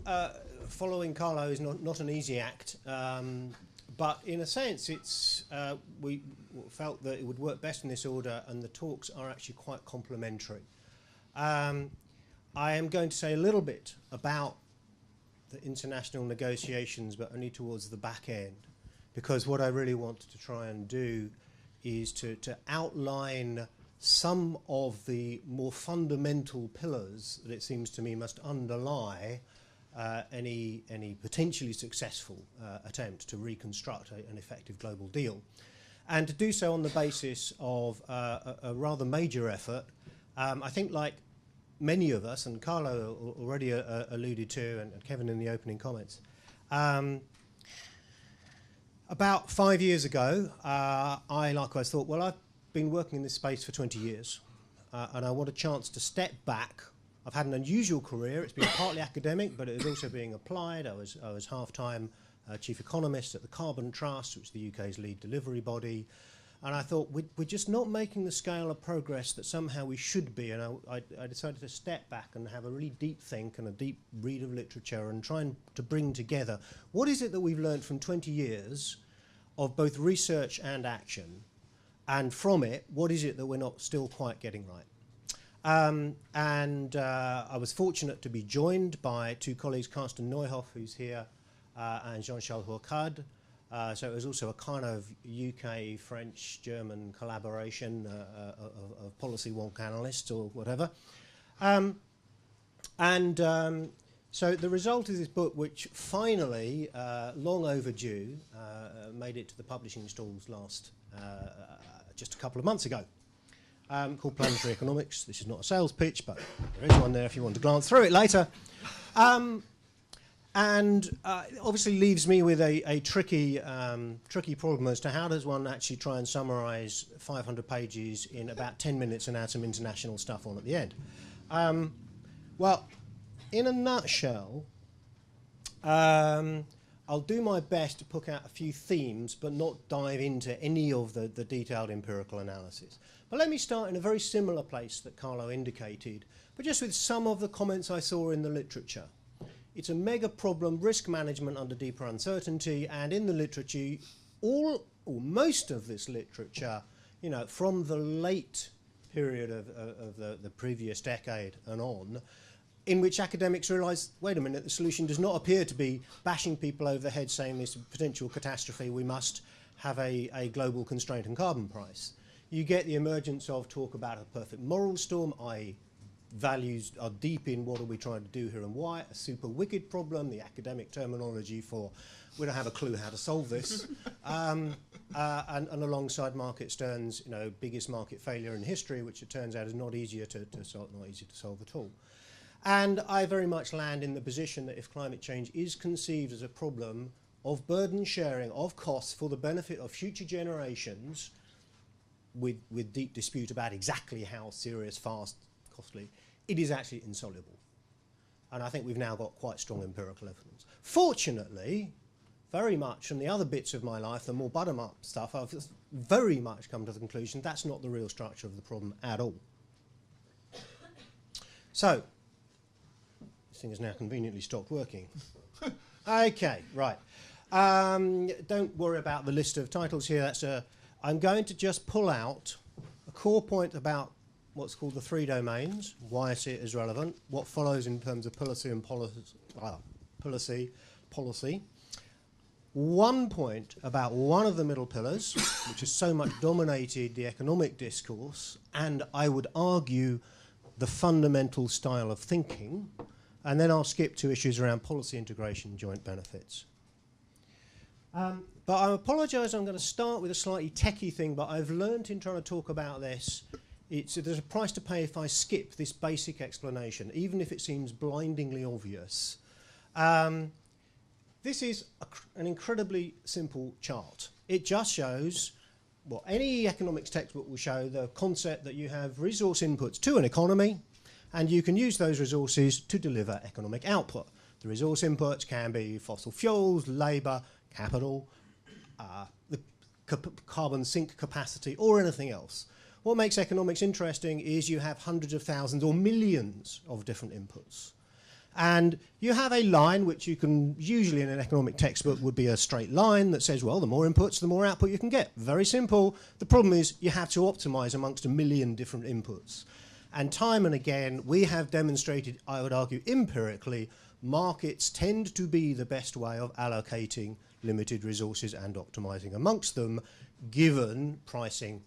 following Carlo is not an easy act, but in a sense it's we felt that it would work best in this order, and the talks are actually quite complementary. I am going to say a little bit about the international negotiations, but only towards the back end, because what I really wanted to try and do is to outline some of the more fundamental pillars that it seems to me must underlie any potentially successful attempt to reconstruct an effective global deal, and to do so on the basis of a rather major effort. I think, like many of us, and Carlo already alluded to, and Kevin in the opening comments, about 5 years ago, I likewise thought, well, I've been working in this space for 20 years, and I want a chance to step back. I've had an unusual career. It's been partly academic, but it was also being applied. I was half-time chief economist at the Carbon Trust, which is the UK's lead delivery body. And I thought, we're just not making the scale of progress that somehow we should be. And I decided to step back and have a really deep think and a deep read of literature and try to bring together what is it that we've learned from 20 years of both research and action, and from it, what is it that we're not still quite getting right. I was fortunate to be joined by two colleagues, Carsten Neuhoff, who's here, and Jean-Charles Hourcade. So it was also a kind of UK, French, German collaboration of policy wonk analysts or whatever. So the result is this book, which finally, long overdue, made it to the publishing stalls just a couple of months ago, called Planetary Economics. This is not a sales pitch, but there is one there if you want to glance through it later. Obviously leaves me with a tricky problem as to how does one actually try and summarise 500 pages in about 10 minutes and add some international stuff on at the end. Well, in a nutshell, I'll do my best to pick out a few themes, but not dive into any of the detailed empirical analysis. But let me start in a very similar place that Carlo indicated, but just with some of the comments I saw in the literature. It's a mega problem, risk management under deeper uncertainty, and in the literature, all or most of this literature, you know, from the late period of the previous decade and on, in which academics realise, wait a minute, the solution does not appear to be bashing people over the head saying this is a potential catastrophe, we must have a global constraint and carbon price. You get the emergence of talk about a perfect moral storm, i.e. values are deep in what are we trying to do here and why, a super wicked problem, the academic terminology for we don't have a clue how to solve this, and alongside Market Stern's, you know, biggest market failure in history, which it turns out is not easier to solve at all. And I very much land in the position that if climate change is conceived as a problem of burden sharing, of costs for the benefit of future generations, with deep dispute about exactly how serious, fast, costly, it is actually insoluble. And I think we've now got quite strong empirical evidence. Fortunately, very much from the other bits of my life, the more bottom-up stuff, I've very much come to the conclusion that's not the real structure of the problem at all. So, this thing has now conveniently stopped working. Okay, right. Don't worry about the list of titles here. I'm going to just pull out a core point about what's called the three domains, why I see it as relevant, what follows in terms of policy and policy. One point about one of the middle pillars, which has so much dominated the economic discourse, and I would argue the fundamental style of thinking, and then I'll skip to issues around policy integration and joint benefits. But I apologise, I'm going to start with a slightly techie thing, but I've learnt in trying to talk about this, there's a price to pay if I skip this basic explanation, even if it seems blindingly obvious. This is an incredibly simple chart. It just shows what any economics textbook will show, the concept that you have resource inputs to an economy, and you can use those resources to deliver economic output. The resource inputs can be fossil fuels, labour, capital, the carbon sink capacity, or anything else. What makes economics interesting is you have hundreds of thousands or millions of different inputs. And you have a line which you can, usually in an economic textbook, would be a straight line that says, well, the more inputs, the more output you can get. Very simple. The problem is you have to optimize amongst a million different inputs. And time and again, we have demonstrated, I would argue empirically, markets tend to be the best way of allocating limited resources and optimizing amongst them, given pricing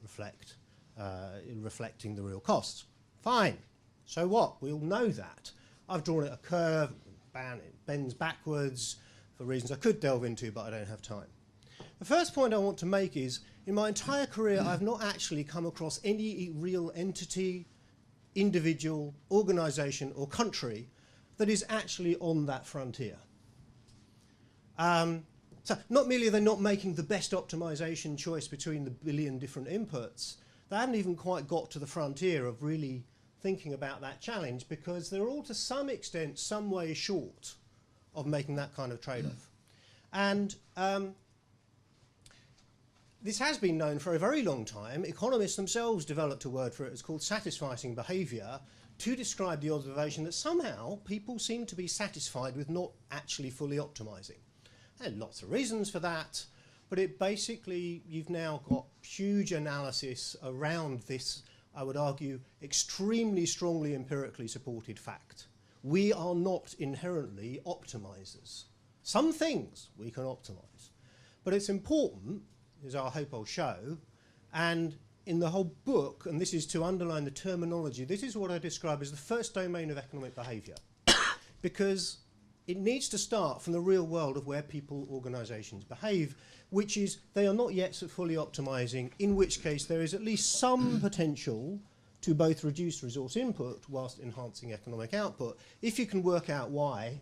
reflecting the real costs. Fine. So what? We all know that. I've drawn it a curve, it bends backwards for reasons I could delve into, but I don't have time. The first point I want to make is, in my entire career, I've not actually come across any real entity, individual, organisation or country that is actually on that frontier. So not merely are they not making the best optimization choice between the billion different inputs, they haven't even quite got to the frontier of really thinking about that challenge, because they're all to some extent some way short of making that kind of trade-off. And this has been known for a very long time. Economists themselves developed a word for it. It's called satisficing behaviour, to describe the observation that somehow people seem to be satisfied with not actually fully optimising. And lots of reasons for that, but it basically, you've now got huge analysis around this, I would argue, extremely strongly empirically supported fact. We are not inherently optimizers. Some things we can optimize. But it's important, as I hope I'll show, and in the whole book, and this is to underline the terminology, this is what I describe as the first domain of economic behavior. Because it needs to start from the real world of where people, organizations behave, which is they are not yet fully optimizing, in which case there is at least some potential to both reduce resource input whilst enhancing economic output. If you can work out why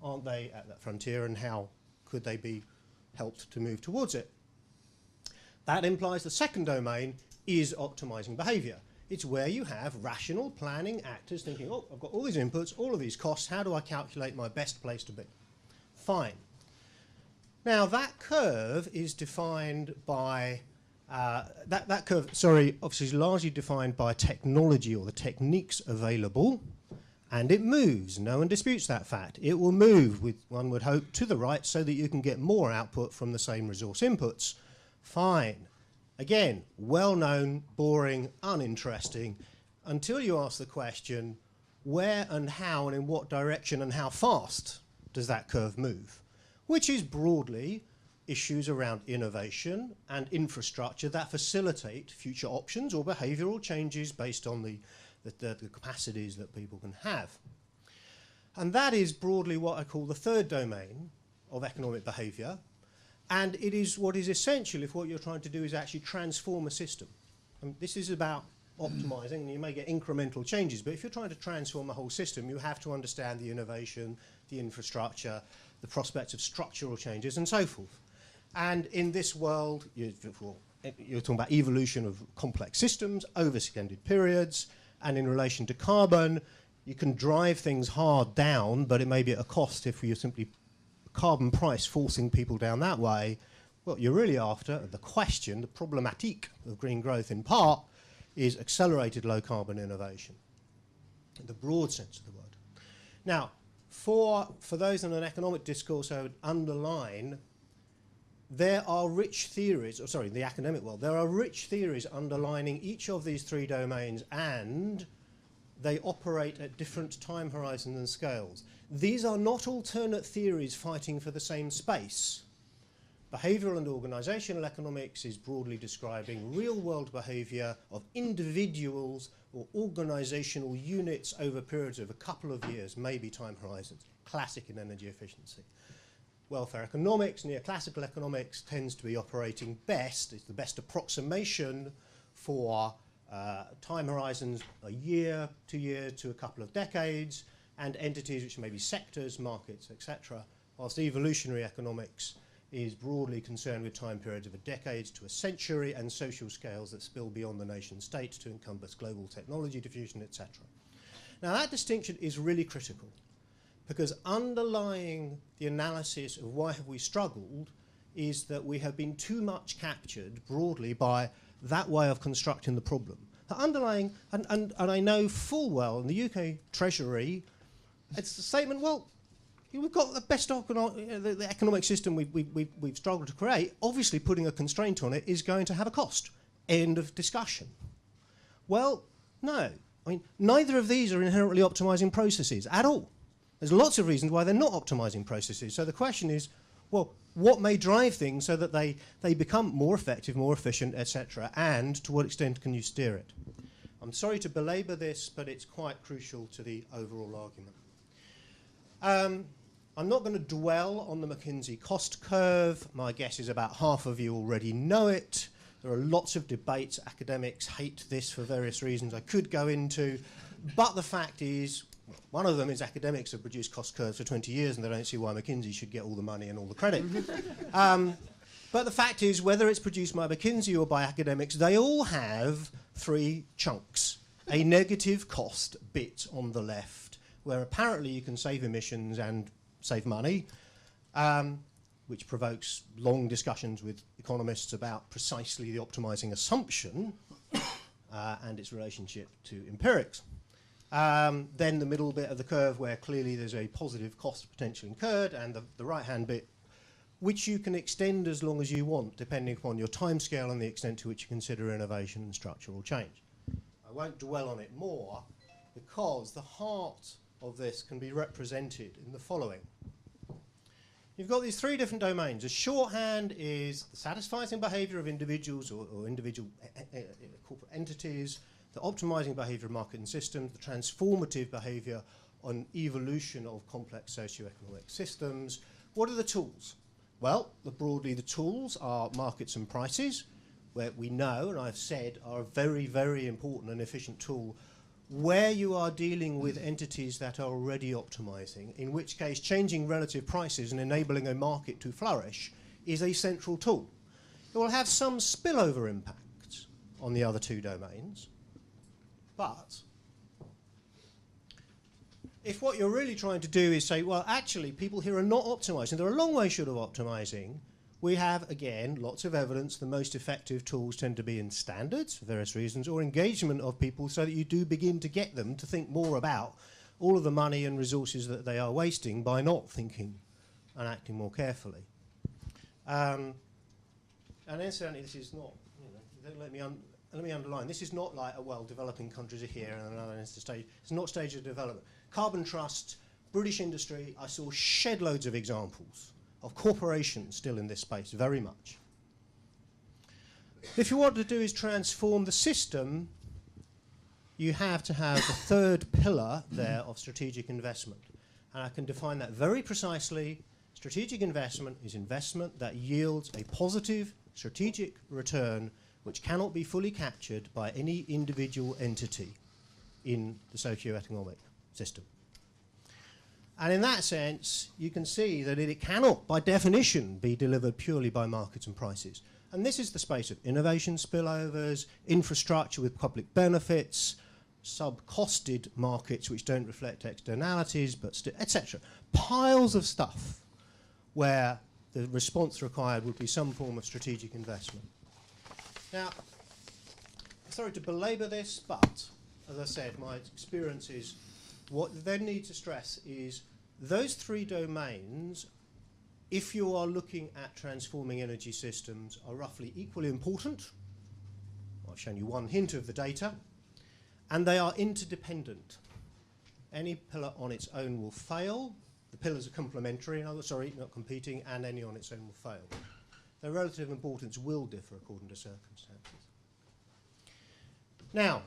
aren't they at that frontier and how could they be helped to move towards it. That implies the second domain is optimizing behavior. It's where you have rational planning actors thinking, oh, I've got all these inputs, all of these costs, how do I calculate my best place to be? Fine. Now that curve is defined by, that curve, obviously is largely defined by technology or the techniques available, and it moves. No one disputes that fact. It will move, with one would hope, to the right so that you can get more output from the same resource inputs. Fine. Again, well-known, boring, uninteresting, until you ask the question, where and how and in what direction and how fast does that curve move? Which is broadly issues around innovation and infrastructure that facilitate future options or behavioural changes based on the capacities that people can have. And that is broadly what I call the third domain of economic behaviour. And it is what is essential if what you're trying to do is actually transform a system. And this is about optimizing, and you may get incremental changes, but if you're trying to transform a whole system, you have to understand the innovation, the infrastructure, the prospects of structural changes, and so forth. And in this world, you're talking about evolution of complex systems over extended periods, and in relation to carbon, You can drive things hard down, but it may be at a cost if you're simply carbon price forcing people down that way. What you're really after, the question, the problematique of green growth in part, is accelerated low carbon innovation, in the broad sense of the word. Now, for those in an economic discourse, I would underline there are rich theories, or sorry, the academic world, there are rich theories underlining each of these three domains, and they operate at different time horizons and scales. These are not alternate theories fighting for the same space. Behavioral and organizational economics is broadly describing real-world behavior of individuals or organizational units over periods of a couple of years, maybe time horizons, classic in energy efficiency. Welfare economics, neoclassical economics, tends to be operating best, it's the best approximation for time horizons a year, 2 years to a couple of decades, and entities which may be sectors, markets, etc., whilst evolutionary economics is broadly concerned with time periods of a decade to a century and social scales that spill beyond the nation state to encompass global technology diffusion, etc. Now that distinction is really critical, because underlying the analysis of why have we struggled is that we have been too much captured broadly by that way of constructing the problem. The underlying, and I know full well in the UK Treasury, it's the statement, well, we've got the best the economic system we've struggled to create. Obviously, putting a constraint on it is going to have a cost. End of discussion. Well, no. I mean, neither of these are inherently optimizing processes at all. There's lots of reasons why they're not optimizing processes. So the question is, well, what may drive things so that they become more effective, more efficient, etc., and to what extent can you steer it? I'm sorry to belabor this, but it's quite crucial to the overall argument. I'm not going to dwell on the McKinsey cost curve. My guess is about half of you already know it. There are lots of debates. Academics hate this for various reasons I could go into. But the fact is, one of them is academics have produced cost curves for 20 years and they don't see why McKinsey should get all the money and all the credit. But the fact is, whether it's produced by McKinsey or by academics, they all have three chunks. A negative cost bit on the left, where apparently you can save emissions and save money, which provokes long discussions with economists about precisely the optimizing assumption and its relationship to empirics. Then the middle bit of the curve where clearly there's a positive cost potential incurred, and the right-hand bit, which you can extend as long as you want, depending upon your timescale and the extent to which you consider innovation and structural change. I won't dwell on it more, because the heart of this can be represented in the following. You've got these three different domains. A shorthand is the satisficing behavior of individuals or individual corporate entities, the optimizing behavior of market and systems, the transformative behavior on evolution of complex socio-economic systems. What are the tools? Well, broadly the tools are markets and prices, where we know, and I've said, are a very, very important and efficient tool where you are dealing with entities that are already optimizing, in which case changing relative prices and enabling a market to flourish is a central tool. It will have some spillover impact on the other two domains, but if what you're really trying to do is say, well, actually, people here are not optimizing, they're a long way short of optimizing, we have, again, lots of evidence the most effective tools tend to be in standards, for various reasons, or engagement of people so that you do begin to get them to think more about all of the money and resources that they are wasting by not thinking and acting more carefully. And incidentally, this is not, let me underline, this is not like, well, developing countries are here and another is the stage. It's not stage of development. Carbon trust, British industry, I saw shed loads of examples of corporations still in this space, very much. If you want to do is transform the system, you have to have the third pillar there of strategic investment. And I can define that very precisely. Strategic investment is investment that yields a positive strategic return which cannot be fully captured by any individual entity in the socio-economic system. And in that sense, you can see that it cannot, by definition, be delivered purely by markets and prices. And this is the space of innovation spillovers, infrastructure with public benefits, sub-costed markets which don't reflect externalities, but etc. Piles of stuff where the response required would be some form of strategic investment. Now, sorry to belabor this, but as I said, my experience is what you then need to stress is those three domains, if you are looking at transforming energy systems, are roughly equally important. I've shown you one hint of the data. And they are interdependent. Any pillar on its own will fail. The pillars are complementary, not competing, and any on its own will fail. Their relative importance will differ according to circumstances. Now,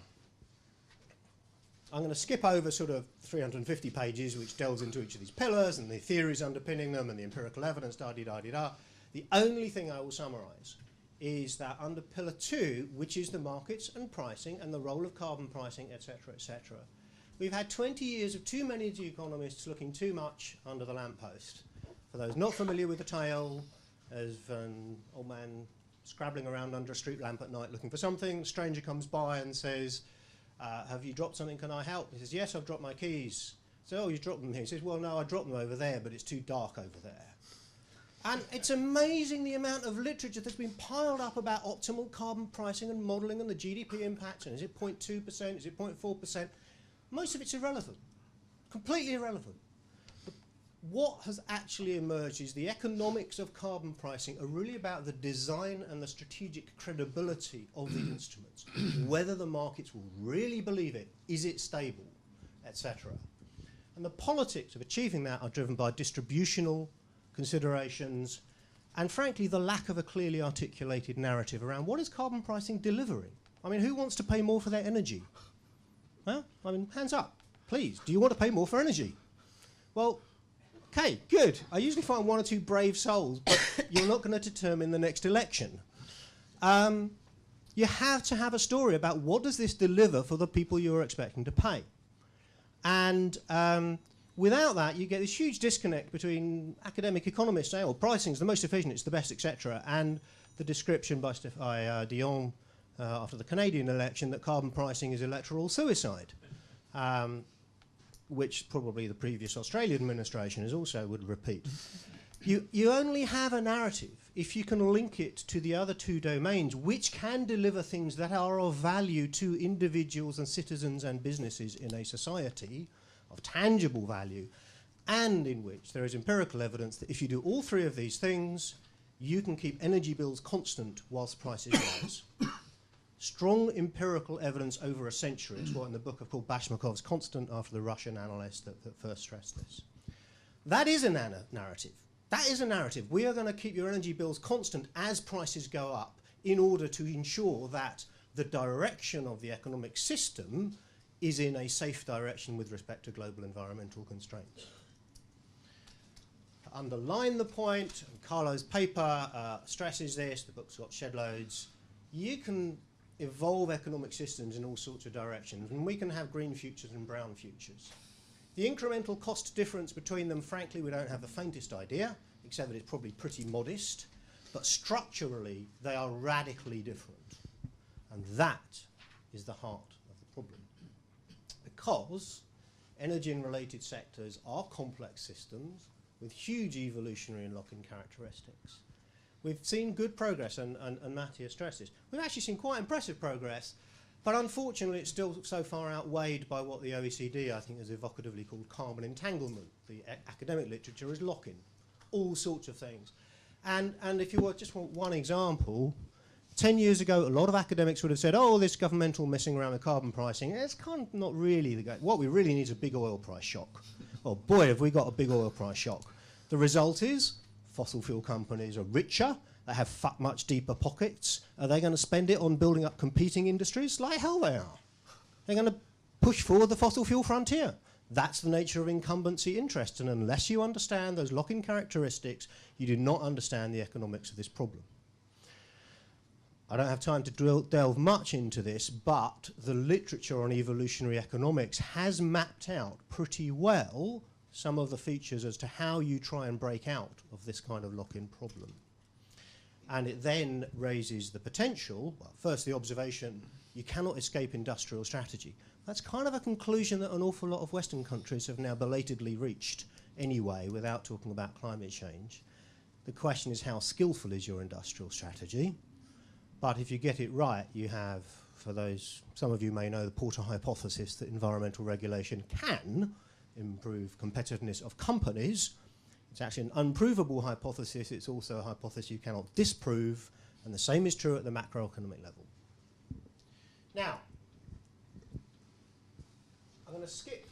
I'm going to skip over sort of 350 pages, which delves into each of these pillars and the theories underpinning them and the empirical evidence, da-di-da-di-da. The only thing I will summarise is that under Pillar 2, which is the markets and pricing and the role of carbon pricing, etc., etc., we've had 20 years of too many economists looking too much under the lamppost. For those not familiar with the tale, as an old man scrabbling around under a street lamp at night looking for something, a stranger comes by and says, have you dropped something, can I help? He says, yes, I've dropped my keys. So, oh, you dropped them here. He says, well, no, I dropped them over there, but it's too dark over there. And it's amazing the amount of literature that's been piled up about optimal carbon pricing and modelling and the GDP impacts, and is it 0.2%, is it 0.4%? Most of it's irrelevant, completely irrelevant. But what has actually emerged is the economics of carbon pricing are really about the design and the strategic credibility of the instruments, whether the markets will really believe it, is it stable, etc. And the politics of achieving that are driven by distributional considerations, and frankly the lack of a clearly articulated narrative around what is carbon pricing delivering. I mean, who wants to pay more for their energy? Huh? I mean, hands up, please. Do you want to pay more for energy? Well, okay, good. I usually find one or two brave souls, but you're not going to determine the next election. You have to have a story about what does this deliver for the people you're expecting to pay. And without that, you get this huge disconnect between academic economists saying, oh, pricing is the most efficient, it's the best, etc., and the description by Dion after the Canadian election that carbon pricing is electoral suicide, which probably the previous Australian administration is also would repeat. You only have a narrative if you can link it to the other two domains, which can deliver things that are of value to individuals and citizens and businesses in a society, of tangible value, and in which there is empirical evidence that if you do all three of these things, you can keep energy bills constant whilst prices rise. Strong empirical evidence over a century is what in the book I've called Bashmakov's constant after the Russian analyst that first stressed this. That is a narrative. That is a narrative. We are going to keep your energy bills constant as prices go up in order to ensure that the direction of the economic system is in a safe direction with respect to global environmental constraints. To underline the point, Carlo's paper stresses this, the book's got shed loads, you can evolve economic systems in all sorts of directions, and we can have green futures and brown futures. The incremental cost difference between them, frankly, we don't have the faintest idea, except that it's probably pretty modest, but structurally they are radically different. And that is the heart of the problem. Because energy and related sectors are complex systems with huge evolutionary and lock-in characteristics. We've seen good progress, and Mattia stresses. We've actually seen quite impressive progress, but unfortunately it's still so far outweighed by what the OECD, I think, has evocatively called carbon entanglement. The academic literature is lock-in, all sorts of things. And if you just want one example, 10 years ago, a lot of academics would have said, oh, this governmental messing around with carbon pricing, it's kind of not really the game. What we really need is a big oil price shock. Oh boy, have we got a big oil price shock. The result is fossil fuel companies are richer, they have much deeper pockets. Are they going to spend it on building up competing industries? Like hell they are. They're going to push forward the fossil fuel frontier. That's the nature of incumbency interest, and unless you understand those lock-in characteristics, you do not understand the economics of this problem. I don't have time to delve much into this, but the literature on evolutionary economics has mapped out pretty well some of the features as to how you try and break out of this kind of lock-in problem. And it then raises the potential, well, first the observation, you cannot escape industrial strategy. That's kind of a conclusion that an awful lot of Western countries have now belatedly reached anyway, without talking about climate change. The question is, how skillful is your industrial strategy? But if you get it right, you have, for those, some of you may know the Porter hypothesis that environmental regulation can improve competitiveness of companies. It's actually an unprovable hypothesis. It's also a hypothesis you cannot disprove, and the same is true at the macroeconomic level. Now, I'm going to skip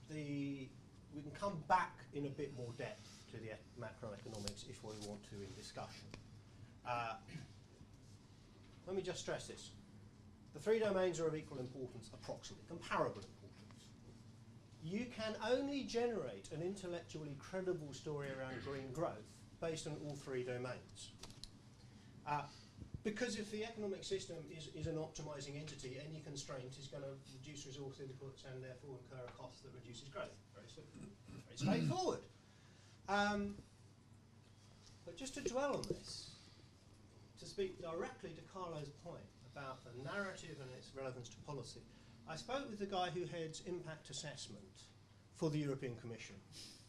we can come back in a bit more depth to the macroeconomics if we want to in discussion. Let me just stress this. The three domains are of equal importance, approximately, comparable importance. You can only generate an intellectually credible story around green growth based on all three domains. Because if the economic system is an optimizing entity, any constraint is going to reduce resource inputs and therefore incur a cost that reduces growth. Very straightforward. But just to dwell on this, to speak directly to Carlo's point about the narrative and its relevance to policy, I spoke with the guy who heads impact assessment for the European Commission.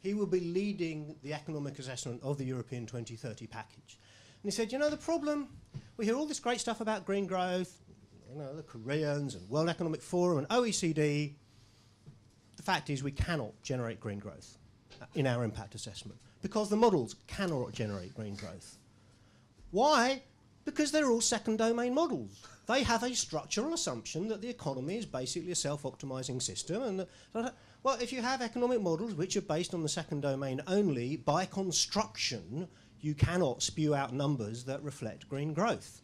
He will be leading the economic assessment of the European 2030 package. And he said, you know, the problem, we hear all this great stuff about green growth, you know, the Koreans and World Economic Forum and OECD. The fact is we cannot generate green growth in our impact assessment because the models cannot generate green growth. Why? Because they're all second domain models. They have a structural assumption that the economy is basically a self-optimizing system. And well, if you have economic models which are based on the second domain only, by construction, you cannot spew out numbers that reflect green growth.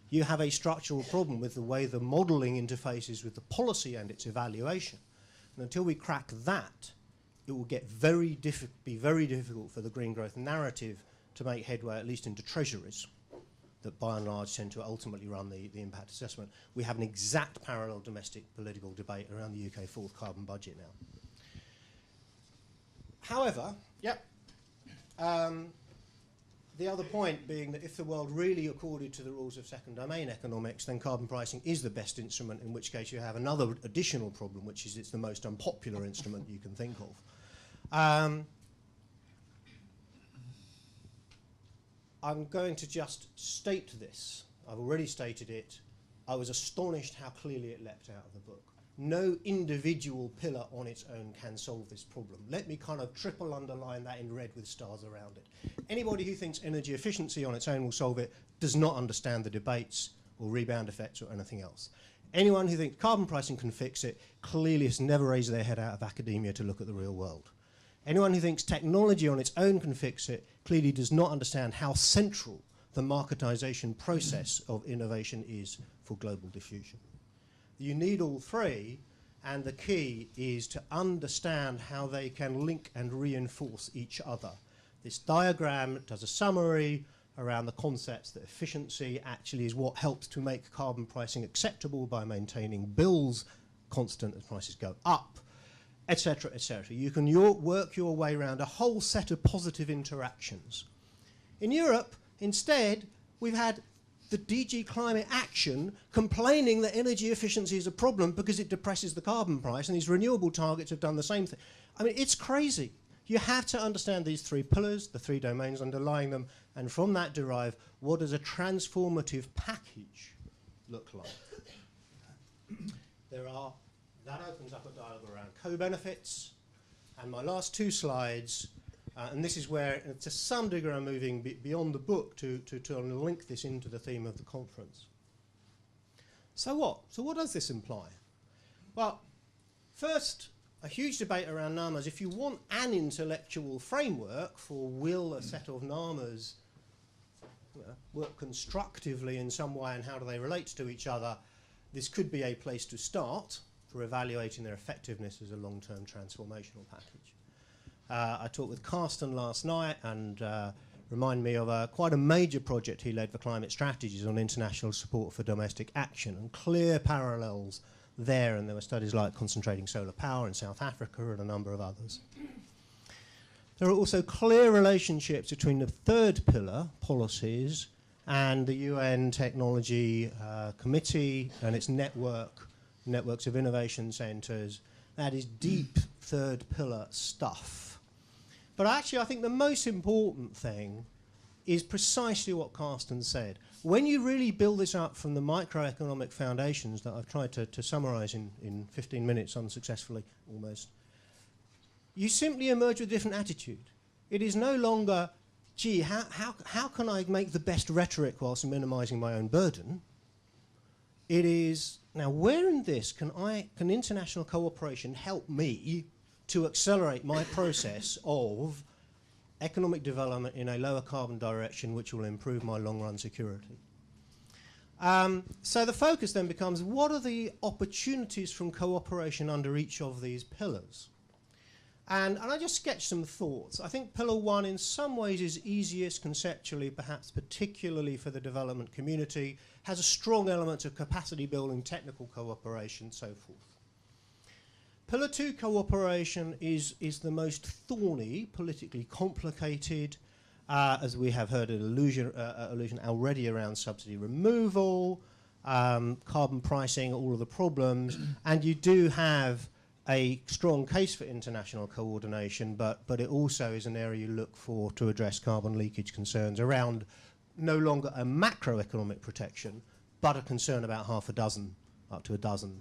You have a structural problem with the way the modelling interfaces with the policy and its evaluation. And until we crack that, it will get be very difficult for the green growth narrative to make headway, at least into treasuries, that by and large tend to ultimately run the impact assessment. We have an exact parallel domestic political debate around the UK fourth carbon budget now. However, the other point being that if the world really accorded to the rules of second domain economics, then carbon pricing is the best instrument, in which case you have another additional problem, which is it's the most unpopular instrument you can think of. I'm going to just state this. I've already stated it. I was astonished how clearly it leapt out of the book. No individual pillar on its own can solve this problem. Let me kind of triple underline that in red with stars around it. Anybody who thinks energy efficiency on its own will solve it does not understand the debates or rebound effects or anything else. Anyone who thinks carbon pricing can fix it clearly has never raised their head out of academia to look at the real world. Anyone who thinks technology on its own can fix it clearly does not understand how central the marketization process of innovation is for global diffusion. You need all three, and the key is to understand how they can link and reinforce each other. This diagram does a summary around the concepts that efficiency actually is what helps to make carbon pricing acceptable by maintaining bills constant as prices go up, etc., etc. You can work your way around a whole set of positive interactions. In Europe, instead, we've had the DG Climate Action complaining that energy efficiency is a problem because it depresses the carbon price, and these renewable targets have done the same thing. I mean, it's crazy. You have to understand these three pillars, the three domains underlying them, and from that derive what does a transformative package look like. That opens up a dialogue around co-benefits, and my last two slides, and this is where, to some degree, I'm moving beyond the book to link this into the theme of the conference. So what? So what does this imply? Well, first, a huge debate around NAMAs. If you want an intellectual framework for will a set of NAMAs work constructively in some way and how do they relate to each other, this could be a place to start for evaluating their effectiveness as a long-term transformational package. I talked with Carsten last night and remind me of quite a major project he led for climate strategies on international support for domestic action, and clear parallels there, and there were studies like concentrating solar power in South Africa and a number of others. There are also clear relationships between the third pillar, policies, and the UN Technology Committee and its networks of innovation centres. That is deep third pillar stuff. But actually, I think the most important thing is precisely what Carsten said. When you really build this up from the microeconomic foundations that I've tried to summarise in 15 minutes unsuccessfully, almost, you simply emerge with a different attitude. It is no longer, gee, how can I make the best rhetoric whilst minimising my own burden? It is, now where in this can international cooperation help me to accelerate my process of economic development in a lower carbon direction which will improve my long-run security? So the focus then becomes, what are the opportunities from cooperation under each of these pillars? And I just sketched some thoughts. I think pillar one in some ways is easiest conceptually, perhaps particularly for the development community, has a strong element of capacity building, technical cooperation, so forth. Pillar two, cooperation, is the most thorny, politically complicated, as we have heard an allusion already around subsidy removal, carbon pricing, all of the problems, and you do have a strong case for international coordination, but it also is an area you look for to address carbon leakage concerns around no longer a macroeconomic protection, but a concern about half a dozen, up to a dozen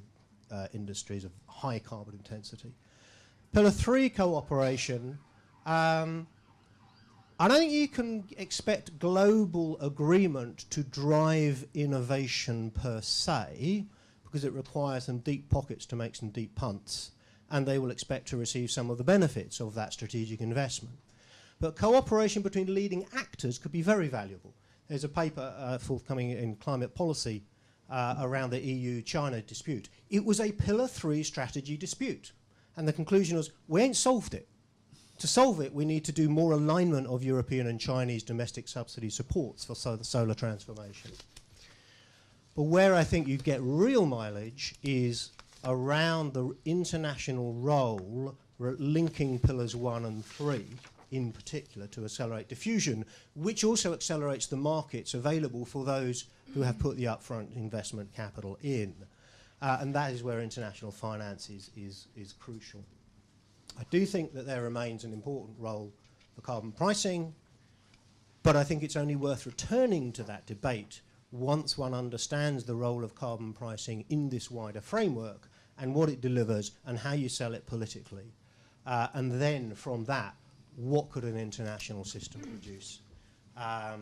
industries of high carbon intensity. Pillar three, cooperation. I don't think you can expect global agreement to drive innovation per se, because it requires some deep pockets to make some deep punts, and they will expect to receive some of the benefits of that strategic investment. But cooperation between leading actors could be very valuable. There's a paper forthcoming in climate policy around the EU-China dispute. It was a pillar three strategy dispute, and the conclusion was, we ain't solved it. To solve it, we need to do more alignment of European and Chinese domestic subsidy supports for solar transformation. But where I think you get real mileage is around the international role linking pillars 1 and 3, in particular, to accelerate diffusion, which also accelerates the markets available for those who have put the upfront investment capital in. And that is where international finance is crucial. I do think that there remains an important role for carbon pricing, but I think it's only worth returning to that debate once one understands the role of carbon pricing in this wider framework and what it delivers and how you sell it politically. And then from that, what could an international system produce? I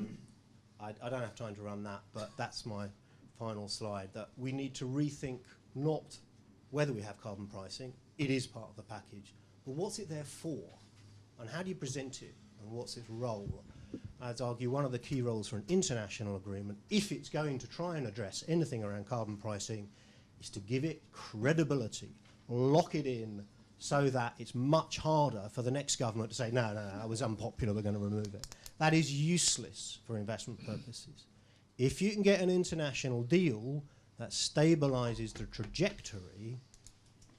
don't have time to run that, but that's my final slide, that we need to rethink not whether we have carbon pricing, it is part of the package, but what's it there for? And how do you present it? And what's its role? I'd argue one of the key roles for an international agreement, if it's going to try and address anything around carbon pricing, is to give it credibility, lock it in, so that it's much harder for the next government to say, no, that was unpopular, we're going to remove it. That is useless for investment purposes. If you can get an international deal that stabilizes the trajectory,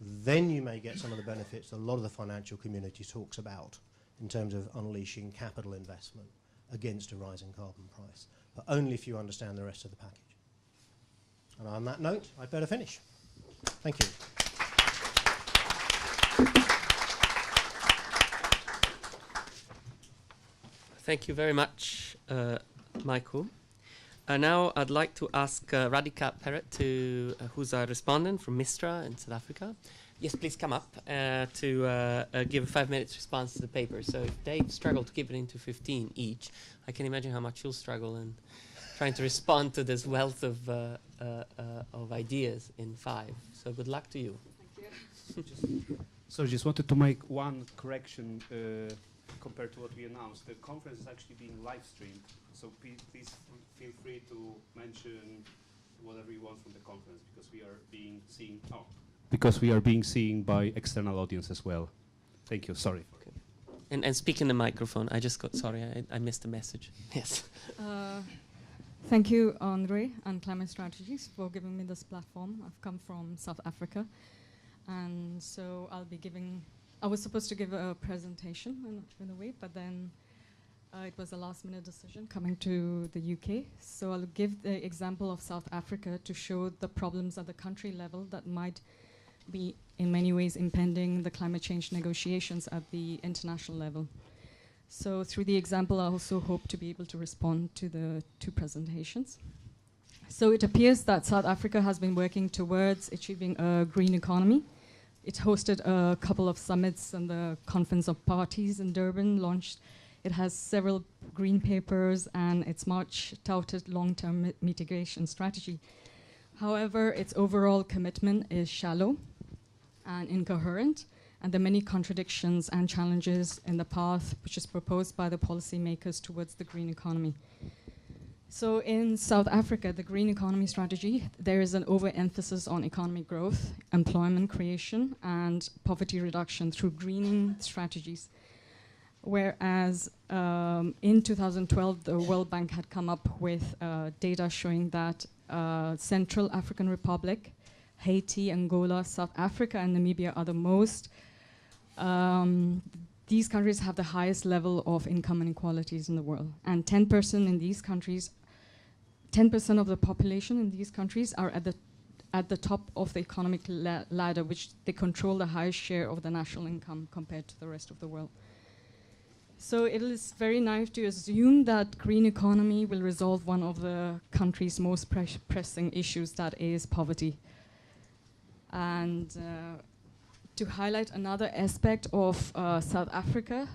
then you may get some of the benefits that a lot of the financial community talks about in terms of unleashing capital investment against a rising carbon price, but only if you understand the rest of the package. And on that note, I'd better finish. Thank you. Thank you very much, Michael. Now I'd like to ask Radhika Perret, who's our respondent from Mistra in South Africa. Yes, please come up to give a 5 minutes response to the paper. So if they struggle to keep it into 15 each, I can imagine how much you'll struggle in trying to respond to this wealth of ideas in 5. So good luck to you. Thank you. So just wanted to make one correction compared to what we announced. The conference is actually being live streamed, so please feel free to mention whatever you want from the conference, because we are being seen. Oh, because we are being seen by external audience as well. Thank you. Sorry. Okay. And speak in the microphone. I just got sorry. I missed the message. Yes. Thank you, Andre and Climate Strategies, for giving me this platform. I've come from South Africa, and so I'll be giving I was supposed to give a presentation in a way, but then it was a last-minute decision coming to the UK. So I'll give the example of South Africa to show the problems at the country level that might be in many ways impending the climate change negotiations at the international level. So through the example, I also hope to be able to respond to the two presentations. So it appears that South Africa has been working towards achieving a green economy. It hosted a couple of summits and the Conference of Parties in Durban launched. It has several green papers and its much touted long-term mitigation strategy. However, its overall commitment is shallow and incoherent, and there are many contradictions and challenges in the path which is proposed by the policymakers towards the green economy. So in South Africa, the green economy strategy, there is an overemphasis on economic growth, employment creation, and poverty reduction through greening strategies. Whereas in 2012, the World Bank had come up with data showing that Central African Republic, Haiti, Angola, South Africa, and Namibia are the most. These countries have the highest level of income inequalities in the world. And 10% in these countries, 10% of the population in these countries are at the top of the economic ladder, which they control the highest share of the national income compared to the rest of the world. So it is very naive to assume that green economy will resolve one of the country's most pressing issues, that is poverty. And to highlight another aspect of South Africa,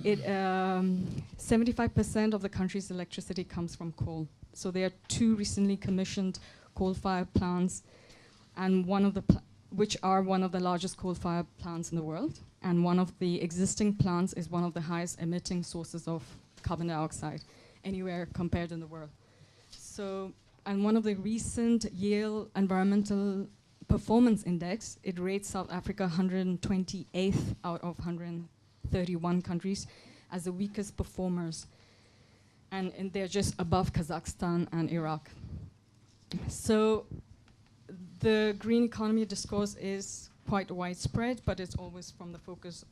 75% of the country's electricity comes from coal. So there are two recently commissioned coal-fired plants, and which are one of the largest coal-fired plants in the world. And one of the existing plants is one of the highest emitting sources of carbon dioxide anywhere compared in the world. So, and one of the recent Yale Environmental Performance Index, it rates South Africa 128th out of 131 countries as the weakest performers. And they're just above Kazakhstan and Iraq. So the green economy discourse is quite widespread, but it's always from the focus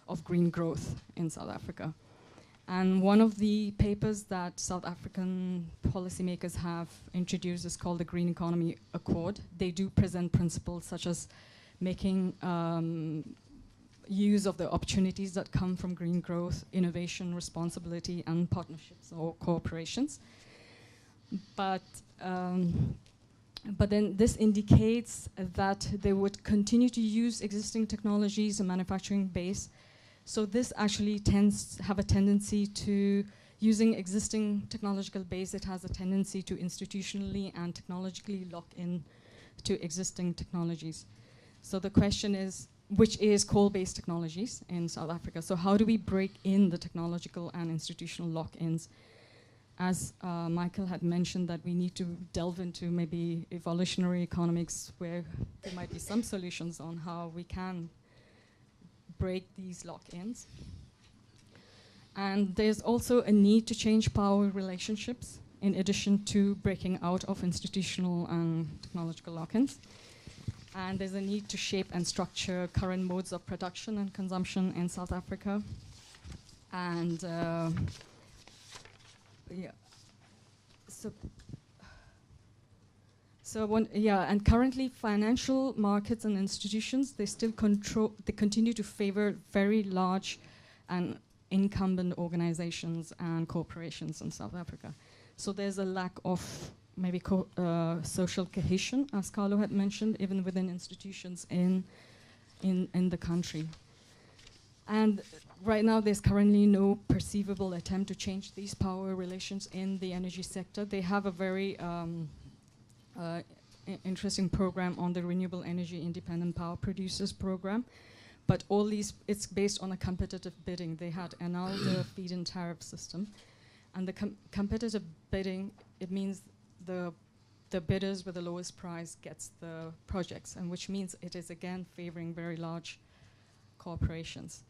of green growth in South Africa. And one of the papers that South African policymakers have introduced is called the Green Economy Accord. They do present principles such as making use of the opportunities that come from green growth, innovation, responsibility, and partnerships or cooperations. But then this indicates that they would continue to use existing technologies and manufacturing base. So this actually tends to have a tendency to, using existing technological base, it has a tendency to institutionally and technologically lock in to existing technologies. So the question is, which is coal-based technologies in South Africa. So how do we break in the technological and institutional lock-ins? As Michael had mentioned, that we need to delve into maybe evolutionary economics, where there might be some solutions on how we can break these lock-ins. And there's also a need to change power relationships in addition to breaking out of institutional and technological lock-ins. And there's a need to shape and structure current modes of production and consumption in South Africa. And yeah. And currently financial markets and institutions, they continue to favor very large and incumbent organizations and corporations in South Africa. So there's a lack of maybe social cohesion, as Carlo had mentioned, even within institutions in the country. And right now, there's currently no perceivable attempt to change these power relations in the energy sector. They have a very interesting program on the Renewable Energy Independent Power Producers Program. But all these, it's based on a competitive bidding. They had annulled the feed-in tariff system. And the competitive bidding, it means the bidders with the lowest price gets the projects, and which means it is again favoring very large corporations.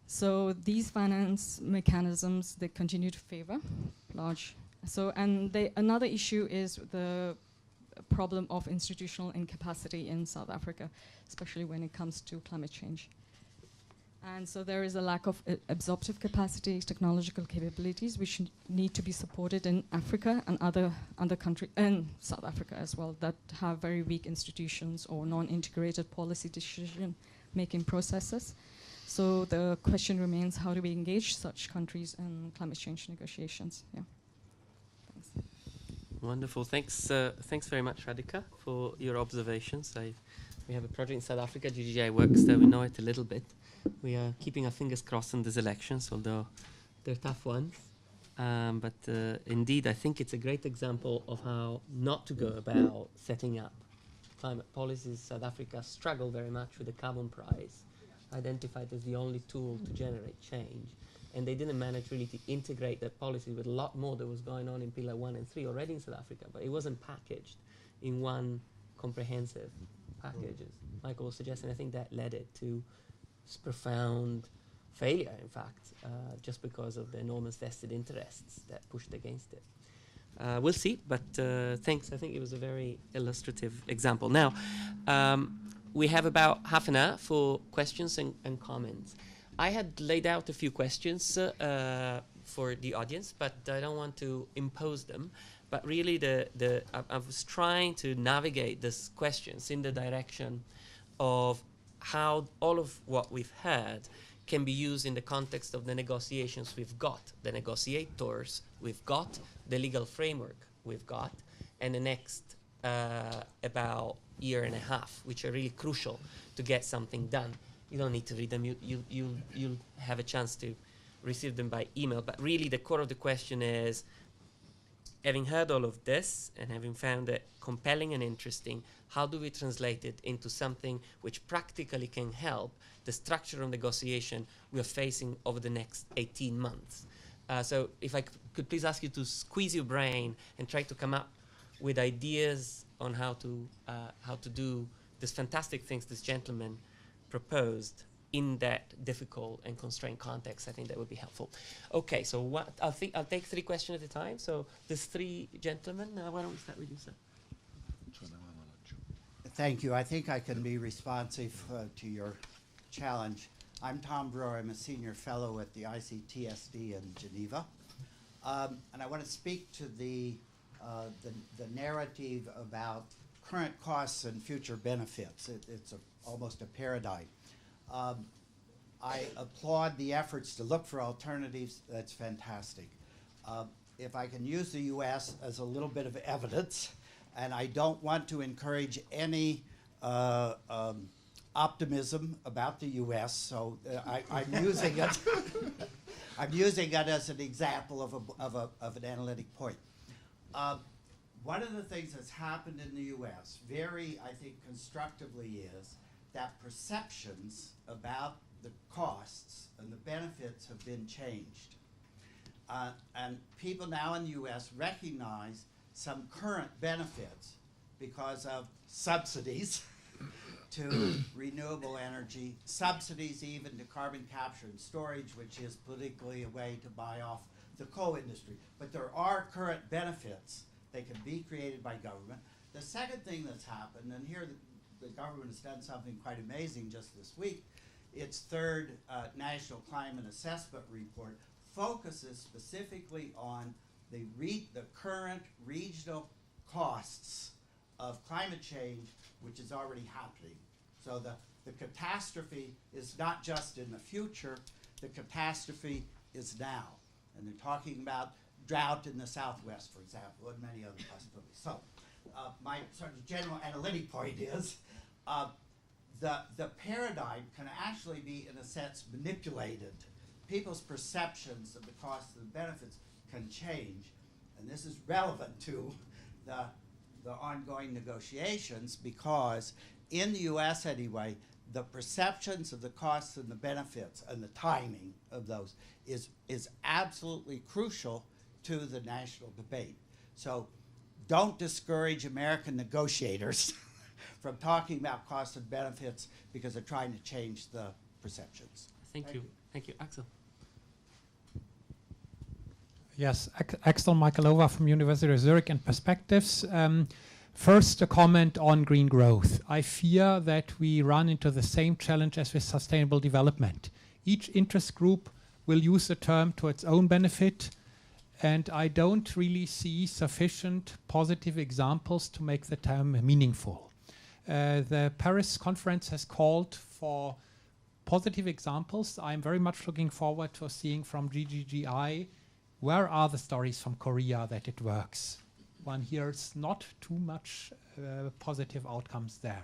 So these finance mechanisms, they continue to favor large. So, and another issue is the problem of institutional incapacity in South Africa, especially when it comes to climate change. And so there is a lack of absorptive capacity, technological capabilities, which need to be supported in Africa and other countries, and South Africa as well, that have very weak institutions or non-integrated policy decision-making processes. So the question remains, how do we engage such countries in climate change negotiations? Yeah. Thanks. Wonderful. Thanks very much, Radhika, for your observations. We have a project in South Africa, GGI works there, we know it a little bit. We are keeping our fingers crossed in these elections, although they're tough ones. But indeed, I think it's a great example of how not to go about setting up climate policies. South Africa struggled very much with the carbon price, identified as the only tool to generate change. And they didn't manage really to integrate that policy with a lot more that was going on in Pillar 1 and 3 already in South Africa, but it wasn't packaged in one comprehensive package, as Michael was suggesting. I think that led it to profound failure, in fact, just because of the enormous vested interests that pushed against it. We'll see, but thanks. I think it was a very illustrative example. Now, we have about half an hour for questions and comments. I had laid out a few questions for the audience, but I don't want to impose them. But really, I was trying to navigate these questions in the direction of how all of what we've heard can be used in the context of the negotiations we've got, the negotiators we've got, the legal framework we've got, and the next about year and a half, which are really crucial to get something done. You don't need to read them. You'll have a chance to receive them by email. But really, the core of the question is, having heard all of this and having found it compelling and interesting, how do we translate it into something which practically can help the structure of negotiation we are facing over the next 18 months? So if I could please ask you to squeeze your brain and try to come up with ideas on how to do these fantastic things this gentleman proposed in that difficult and constrained context. I think that would be helpful. Okay, so I'll take 3 questions at a time. So there's 3 gentlemen. Why don't we start with you, sir? Thank you. I think I can be responsive to your challenge. I'm Tom Brewer. I'm a senior fellow at the ICTSD in Geneva. And I want to speak to the narrative about current costs and future benefits. It's almost a paradigm. I applaud the efforts to look for alternatives. That's fantastic. If I can use the U.S. as a little bit of evidence, and I don't want to encourage any optimism about the U.S., so I'm using it. I'm using it as an example of an analytic point. One of the things that's happened in the U.S. very, I think, constructively is that perceptions about the costs and the benefits have been changed. And people now in the U.S. recognize some current benefits because of subsidies to renewable energy, subsidies even to carbon capture and storage, which is politically a way to buy off the coal industry. But there are current benefits. They can be created by government. The second thing that's happened, and here the government has done something quite amazing just this week, its third National Climate Assessment Report focuses specifically on the current regional costs of climate change, which is already happening. So the catastrophe is not just in the future, the catastrophe is now. And they're talking about drought in the Southwest, for example, and many other possibilities. So my sort of general analytic point is the paradigm can actually be, in a sense, manipulated. People's perceptions of the costs and the benefits can change, and this is relevant to the ongoing negotiations, because in the U.S. anyway, the perceptions of the costs and the benefits and the timing of those is absolutely crucial to the national debate. So don't discourage American negotiators from talking about costs and benefits because they're trying to change the perceptions. Thank you. Thank you. Axel. Yes, Axel Michaelova from University of Zurich and Perspectives. First, a comment on green growth. I fear that we run into the same challenge as with sustainable development. each interest group will use the term to its own benefit, and I don't really see sufficient positive examples to make the term meaningful. The Paris conference has called for positive examples. I'm very much looking forward to seeing from GGGI where are the stories from Korea that it works. One hears not too much positive outcomes there.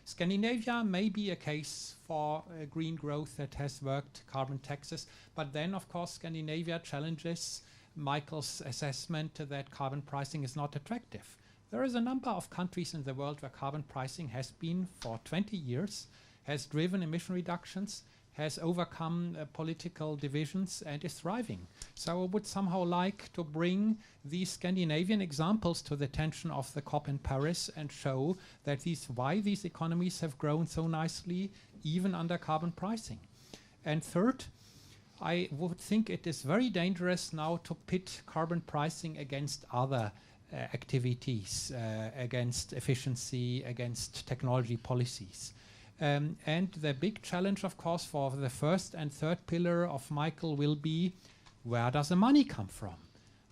Scandinavia may be a case for green growth that has worked, carbon taxes, but then of course Scandinavia challenges Michael's assessment that carbon pricing is not attractive. There is a number of countries in the world where carbon pricing has been for 20 years, has driven emission reductions, has overcome political divisions and is thriving. So I would somehow like to bring these Scandinavian examples to the attention of the COP in Paris and show that why these economies have grown so nicely even under carbon pricing. And third, I would think it is very dangerous now to pit carbon pricing against other activities, against efficiency, against technology policies. And the big challenge, of course, for the first and third pillar of Michael will be, where does the money come from?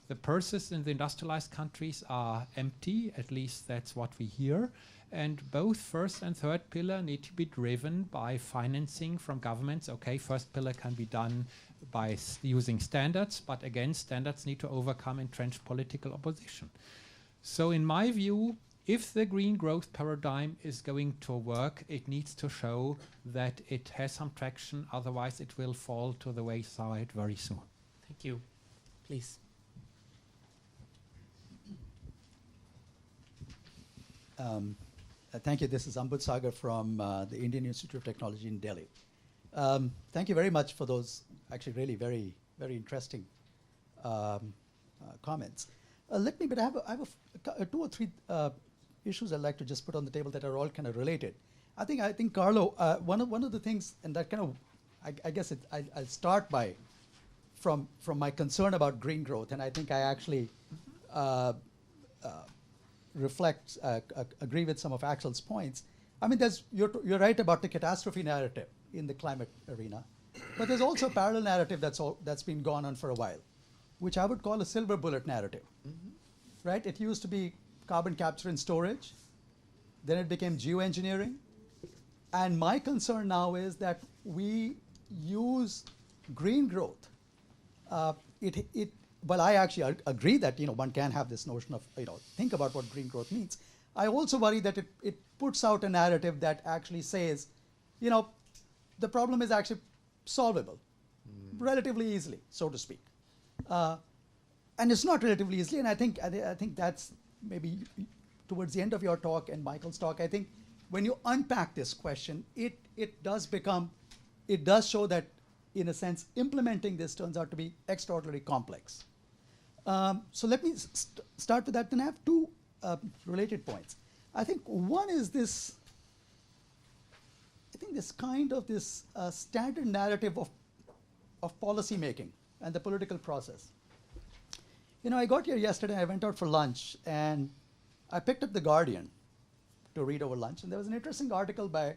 The purses in the industrialized countries are empty, at least that's what we hear. And both first and third pillar need to be driven by financing from governments. Okay, first pillar can be done by using standards, but again, standards need to overcome entrenched political opposition. So in my view, if the green growth paradigm is going to work, it needs to show that it has some traction, otherwise it will fall to the wayside very soon. Thank you. Please. Thank you. This is Ambud Sagar from the Indian Institute of Technology in Delhi. Thank you very much for those actually really very, very interesting comments. But I have two or three issues I'd like to just put on the table that are all kind of related. I think Carlo, one of the things, and that kind of, I guess I'll start by from my concern about green growth, and I think I actually agree with some of Axel's points. I mean, you're right about the catastrophe narrative in the climate arena, but there's also a parallel narrative that's been gone on for a while, which I would call a silver bullet narrative, right? It used to be carbon capture and storage, then it became geoengineering, and my concern now is that we use green growth. Well, I actually agree that one can have this notion of think about what green growth means. I also worry that it puts out a narrative that actually says, the problem is actually solvable relatively easily, so to speak, and it's not relatively easily. And I think that's maybe towards the end of your talk and Michael's talk. I think when you unpack this question, it does show that, in a sense, implementing this turns out to be extraordinarily complex. So let me start with that. Then I have two related points. I think one is this kind of standard narrative of policy making and the political process. I got here yesterday, I went out for lunch, and I picked up The Guardian to read over lunch, and there was an interesting article by,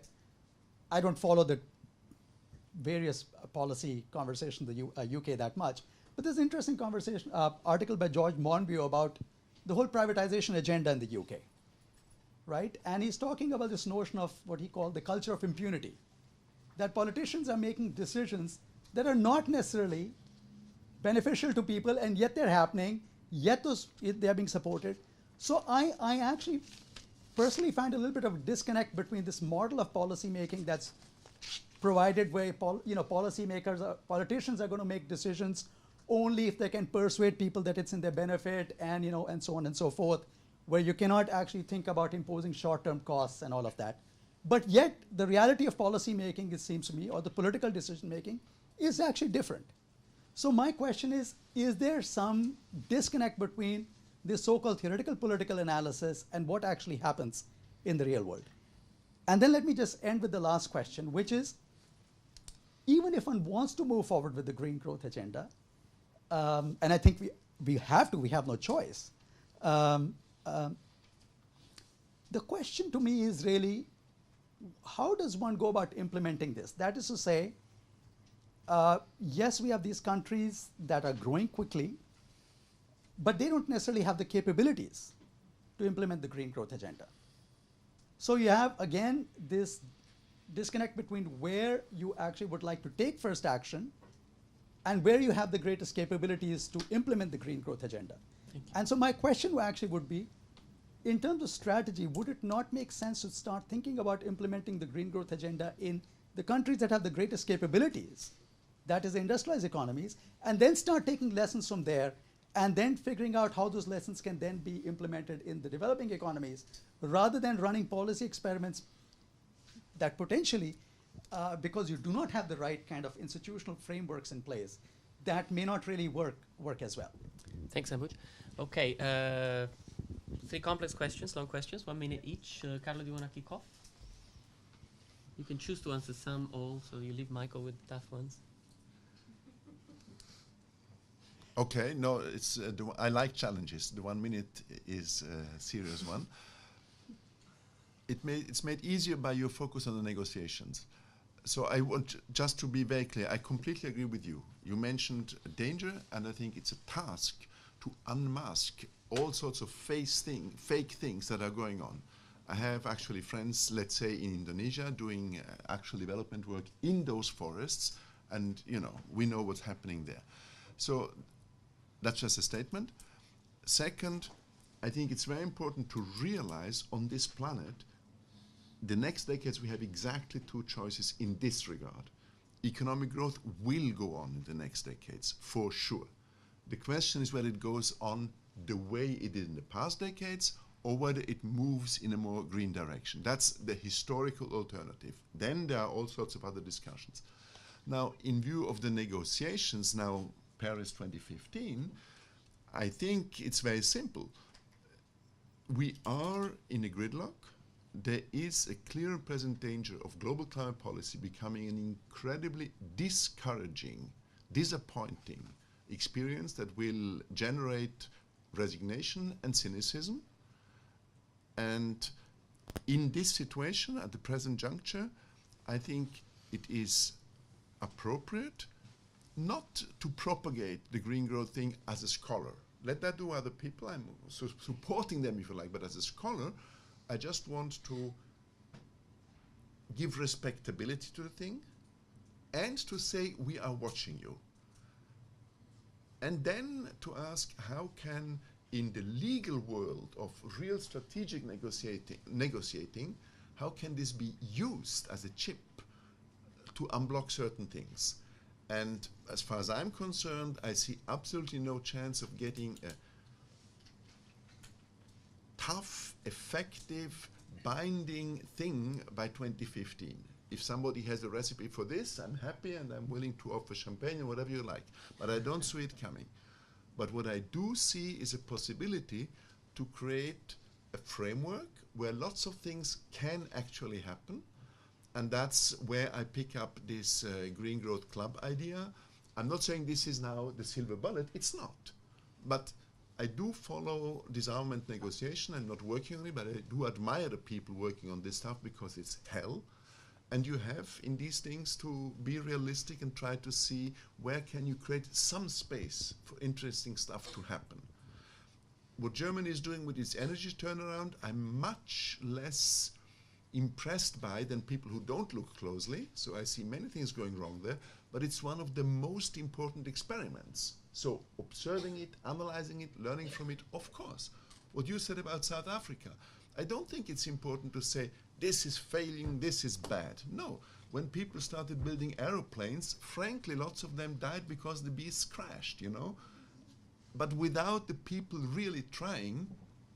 I don't follow the various policy conversations in the UK that much, but there's an interesting article by George Monbiot about the whole privatization agenda in the UK, right? And he's talking about this notion of what he called the culture of impunity, that politicians are making decisions that are not necessarily beneficial to people, and yet they're happening, yet they're being supported. So I actually personally find a little bit of a disconnect between this model of policy making that's provided where politicians are going to make decisions only if they can persuade people that it's in their benefit, and and so on and so forth, where you cannot actually think about imposing short-term costs and all of that. But yet the reality of policy making, it seems to me, or the political decision making, is actually different. So my question is there some disconnect between this so-called theoretical political analysis and what actually happens in the real world? And then let me just end with the last question, which is, even if one wants to move forward with the green growth agenda, and I think we have no choice, the question to me is really, how does one go about implementing this? That is to say, yes, we have these countries that are growing quickly, but they don't necessarily have the capabilities to implement the green growth agenda. So you have, again, this disconnect between where you actually would like to take first action and where you have the greatest capabilities to implement the green growth agenda. And so my question actually would be, in terms of strategy, would it not make sense to start thinking about implementing the green growth agenda in the countries that have the greatest capabilities, that is the industrialized economies, and then start taking lessons from there and then figuring out how those lessons can then be implemented in the developing economies, rather than running policy experiments that potentially, because you do not have the right kind of institutional frameworks in place, that may not really work as well. Thanks, Ambuj. Okay, 3 complex questions, long questions, 1 minute each. Carlo, do you want to kick off? You can choose to answer some, all, so you leave Michael with the tough ones. Okay, no, it's I like challenges. The 1 minute is a serious one. It's made easier by your focus on the negotiations. So I want just to be very clear, I completely agree with you. You mentioned danger, and I think it's a task to unmask all sorts of fake things that are going on. I have actually friends, let's say in Indonesia, doing actual development work in those forests, and we know what's happening there. So that's just a statement. Second, I think it's very important to realize on this planet, the next decades we have exactly 2 choices in this regard. Economic growth will go on in the next decades, for sure. The question is whether it goes on the way it did in the past decades, or whether it moves in a more green direction. That's the historical alternative. Then there are all sorts of other discussions. Now, in view of the negotiations, now Paris 2015, I think it's very simple. We are in a gridlock. There is a clear and present danger of global climate policy becoming an incredibly discouraging, disappointing experience that will generate resignation and cynicism. And in this situation, at the present juncture, I think it is appropriate not to propagate the green growth thing as a scholar. Let that do other people. I'm supporting them, if you like, but as a scholar, I just want to give respectability to the thing and to say we are watching you. And then to ask how can, in the legal world of real strategic negotiating, how can this be used as a chip to unblock certain things? And as far as I'm concerned, I see absolutely no chance of getting a tough, effective, binding thing by 2015. If somebody has a recipe for this, I'm happy and I'm willing to offer champagne or whatever you like. But I don't see it coming. But what I do see is a possibility to create a framework where lots of things can actually happen. And that's where I pick up this Green Growth Club idea. I'm not saying this is now the silver bullet. It's not. But I do follow disarmament negotiation. I'm not working on it, but I do admire the people working on this stuff because it's hell. And you have in these things to be realistic and try to see where can you create some space for interesting stuff to happen. What Germany is doing with its energy turnaround, I'm much less impressed by than people who don't look closely. So I see many things going wrong there, but it's one of the most important experiments. So observing it, analyzing it, learning from it, of course. What you said about South Africa, I don't think it's important to say, this is failing, this is bad. No, when people started building aeroplanes, frankly, lots of them died because the beasts crashed, But without the people really trying,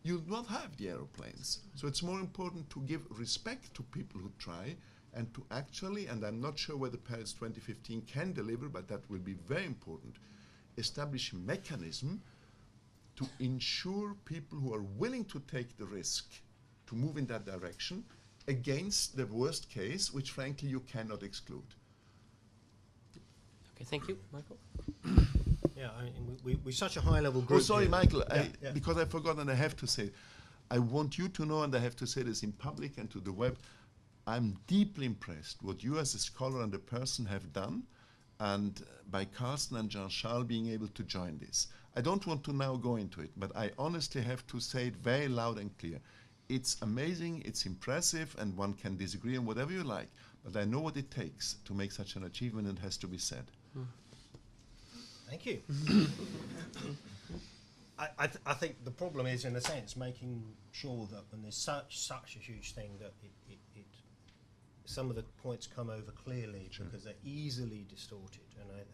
you'll not have the aeroplanes. So it's more important to give respect to people who try and to actually, and I'm not sure whether Paris 2015 can deliver, but that will be very important, establish a mechanism to ensure people who are willing to take the risk to move in that direction against the worst case, which frankly you cannot exclude. Okay, thank you, Michael. Yeah, I mean, we're such a high-level group. Oh, sorry, here. Michael, Yeah. because I forgot and I have to say, I want you to know, and I have to say this in public and to the web, I'm deeply impressed what you as a scholar and a person have done, and by Carsten and Jean-Charles being able to join this. I don't want to now go into it, but I honestly have to say it very loud and clear. It's amazing, it's impressive, and one can disagree on whatever you like, but I know what it takes to make such an achievement, and it has to be said. Thank you. I think the problem is, in a sense, making sure that when there's such a huge thing that some of the points come over clearly, sure, because they're easily distorted,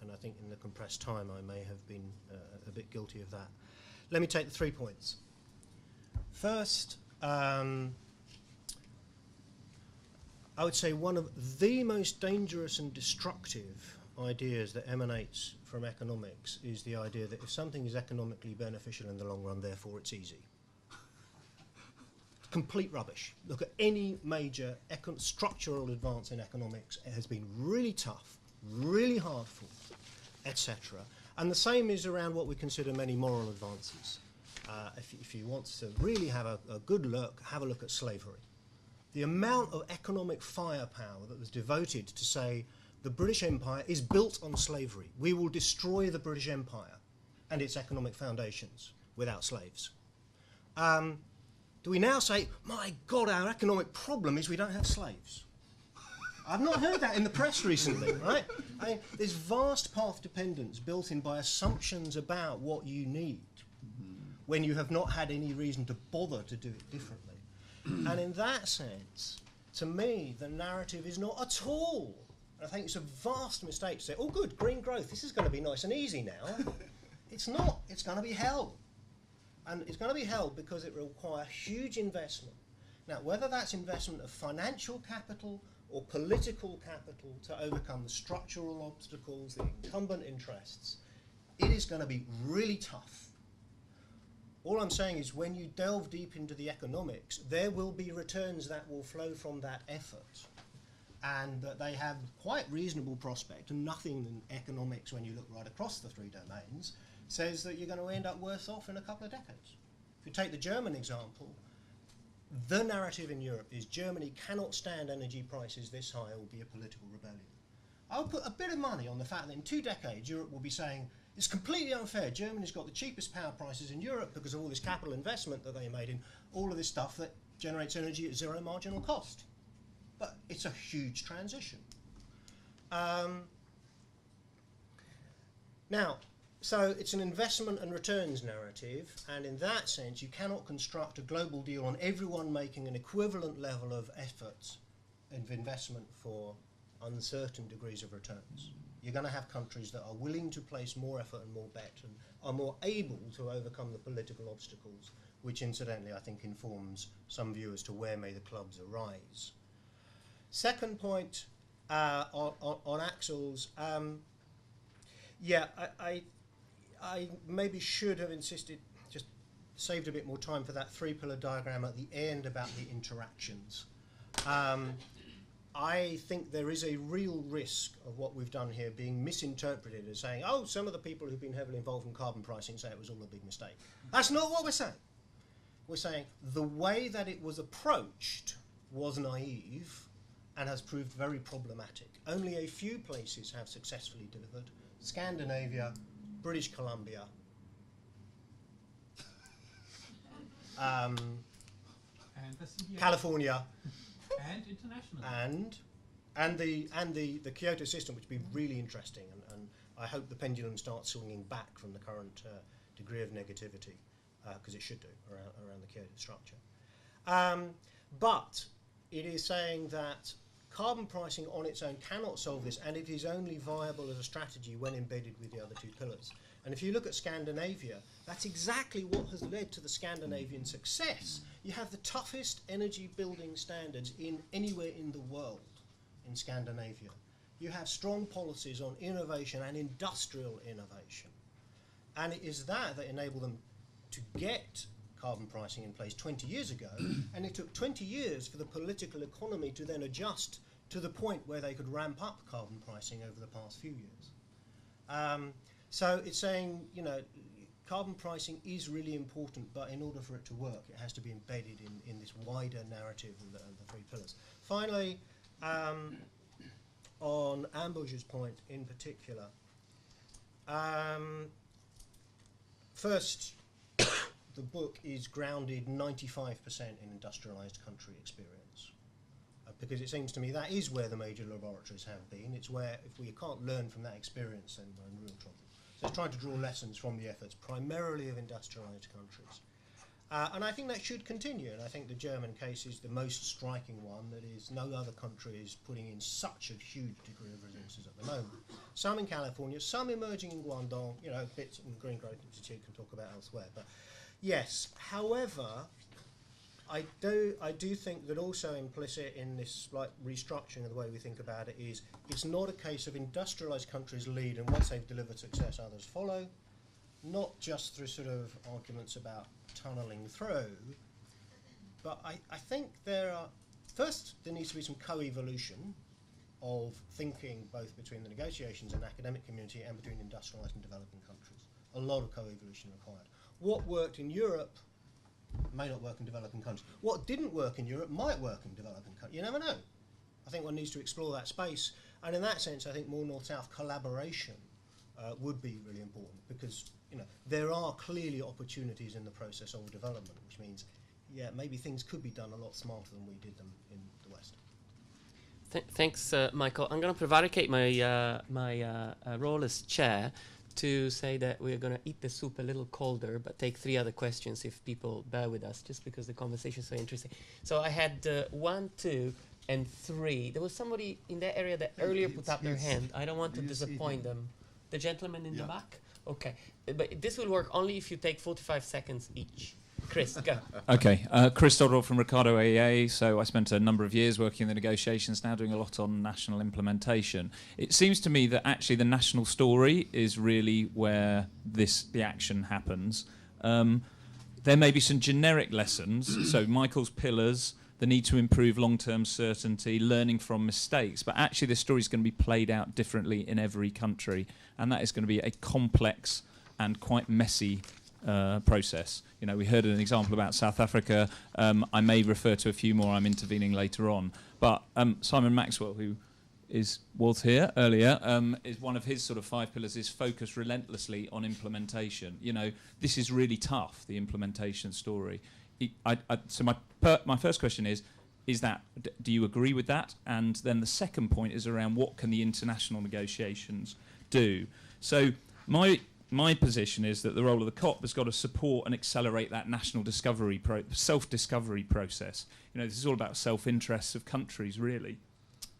and I think in the compressed time I may have been a bit guilty of that. Let me take the 3 points. First, I would say one of the most dangerous and destructive ideas that emanates from economics is the idea that if something is economically beneficial in the long run, therefore it's easy. Complete rubbish. Look at any major structural advance in economics. It has been really tough, really hard fought, etc. And the same is around what we consider many moral advances. If you want to really have a good look, have a look at slavery. The amount of economic firepower that was devoted to say the British Empire is built on slavery. We will destroy the British Empire and its economic foundations without slaves. Do we now say, my God, our economic problem is we don't have slaves? I've not heard that in the press recently, right? There's vast path dependence built in by assumptions about what you need when you have not had any reason to bother to do it differently. And in that sense, to me, the narrative is not at all. I think it's a vast mistake to say, oh good, green growth, this is going to be nice and easy now. It's not, it's going to be hell. And it's going to be hell because it will require huge investment. Now, whether that's investment of financial capital or political capital to overcome the structural obstacles, the incumbent interests, it is going to be really tough. All I'm saying is when you delve deep into the economics, there will be returns that will flow from that effort, and that they have quite reasonable prospect, and nothing in economics, when you look right across the 3 domains, says that you're going to end up worse off in a couple of decades. If you take the German example, the narrative in Europe is Germany cannot stand energy prices this high, it will be a political rebellion. I would put a bit of money on the fact that in 2 decades Europe will be saying it's completely unfair. Germany's got the cheapest power prices in Europe because of all this capital investment that they made in all of this stuff that generates energy at 0 marginal cost. But it's a huge transition. Now, so it's an investment and returns narrative, and in that sense you cannot construct a global deal on everyone making an equivalent level of effort of investment for uncertain degrees of returns. You're going to have countries that are willing to place more effort and more bet and are more able to overcome the political obstacles, which incidentally I think informs some view as to where may the clubs arise. Second point on Axel's, I maybe should have insisted, just saved a bit more time for that 3-pillar diagram at the end about the interactions. I think there is a real risk of what we've done here being misinterpreted as saying, oh, some of the people who've been heavily involved in carbon pricing say it was all a big mistake. That's not what we're saying. We're saying the way that it was approached was naive and has proved very problematic. Only a few places have successfully delivered. Scandinavia, British Columbia, California, and international, and the Kyoto system, which would be really interesting, and I hope the pendulum starts swinging back from the current degree of negativity, because it should do around the Kyoto structure. But it is saying that carbon pricing on its own cannot solve this, and it is only viable as a strategy when embedded with the other 2 pillars. And if you look at Scandinavia, that's exactly what has led to the Scandinavian success. You have the toughest energy building standards in anywhere in the world in Scandinavia. You have strong policies on innovation and industrial innovation. And it is that enabled them to get carbon pricing in place 20 years ago, and it took 20 years for the political economy to then adjust to the point where they could ramp up carbon pricing over the past few years. So it's saying, you know, carbon pricing is really important, but in order for it to work, it has to be embedded in this wider narrative and the 3 pillars. Finally, on Ambus's point in particular. First, the book is grounded 95% in industrialised country experience, because it seems to me that is where the major laboratories have been. It's where, if we can't learn from that experience, then we're in real trouble. So it's trying to draw lessons from the efforts primarily of industrialised countries. And I think that should continue, and I think the German case is the most striking one. That is, no other country is putting in such a huge degree of resources at the moment. Some in California, some emerging in Guangdong, you know, bits in Green Growth Institute can talk about elsewhere. But yes, however, I do think that also implicit in this slight restructuring of the way we think about it is it's not a case of industrialised countries lead and once they've delivered success, others follow, not just through sort of arguments about tunnelling through, but I think there needs to be some co-evolution of thinking both between the negotiations and academic community and between industrialised and developing countries. A lot of co-evolution required. What worked in Europe may not work in developing countries. What didn't work in Europe might work in developing countries. You never know. I think one needs to explore that space, and in that sense I think more North-South collaboration would be really important, because there are clearly opportunities in the process of development, which means, yeah, maybe things could be done a lot smarter than we did them in the West. Thanks, Michael. I'm going to prevaricate my role as chair to say that we're going to eat the soup a little colder, but take 3 other questions if people bear with us, just because the conversation is so interesting. So I had 1, 2, and 3. There was somebody in that area that earlier put up their hand. I don't want to disappoint them. The gentleman in the back? Okay. But this will work only if you take 45 seconds each. Chris, go. Okay. Chris Doddle from Ricardo AEA. So I spent a number of years working in the negotiations, now doing a lot on national implementation. It seems to me that actually the national story is really where the action happens. There may be some generic lessons, so Michael's pillars, the need to improve long-term certainty, learning from mistakes, but actually the story is going to be played out differently in every country, and that is going to be a complex and quite messy process. You know, we heard an example about South Africa. I may refer to a few more. I'm intervening later on. But Simon Maxwell, who was here earlier, is one of his sort of 5 pillars is focus relentlessly on implementation. You know, this is really tough, the implementation story. So my first question is that, do you agree with that? And then the second point is around what can the international negotiations do? So my position is that the role of the COP has got to support and accelerate that national self-discovery process. You know, this is all about self-interests of countries, really.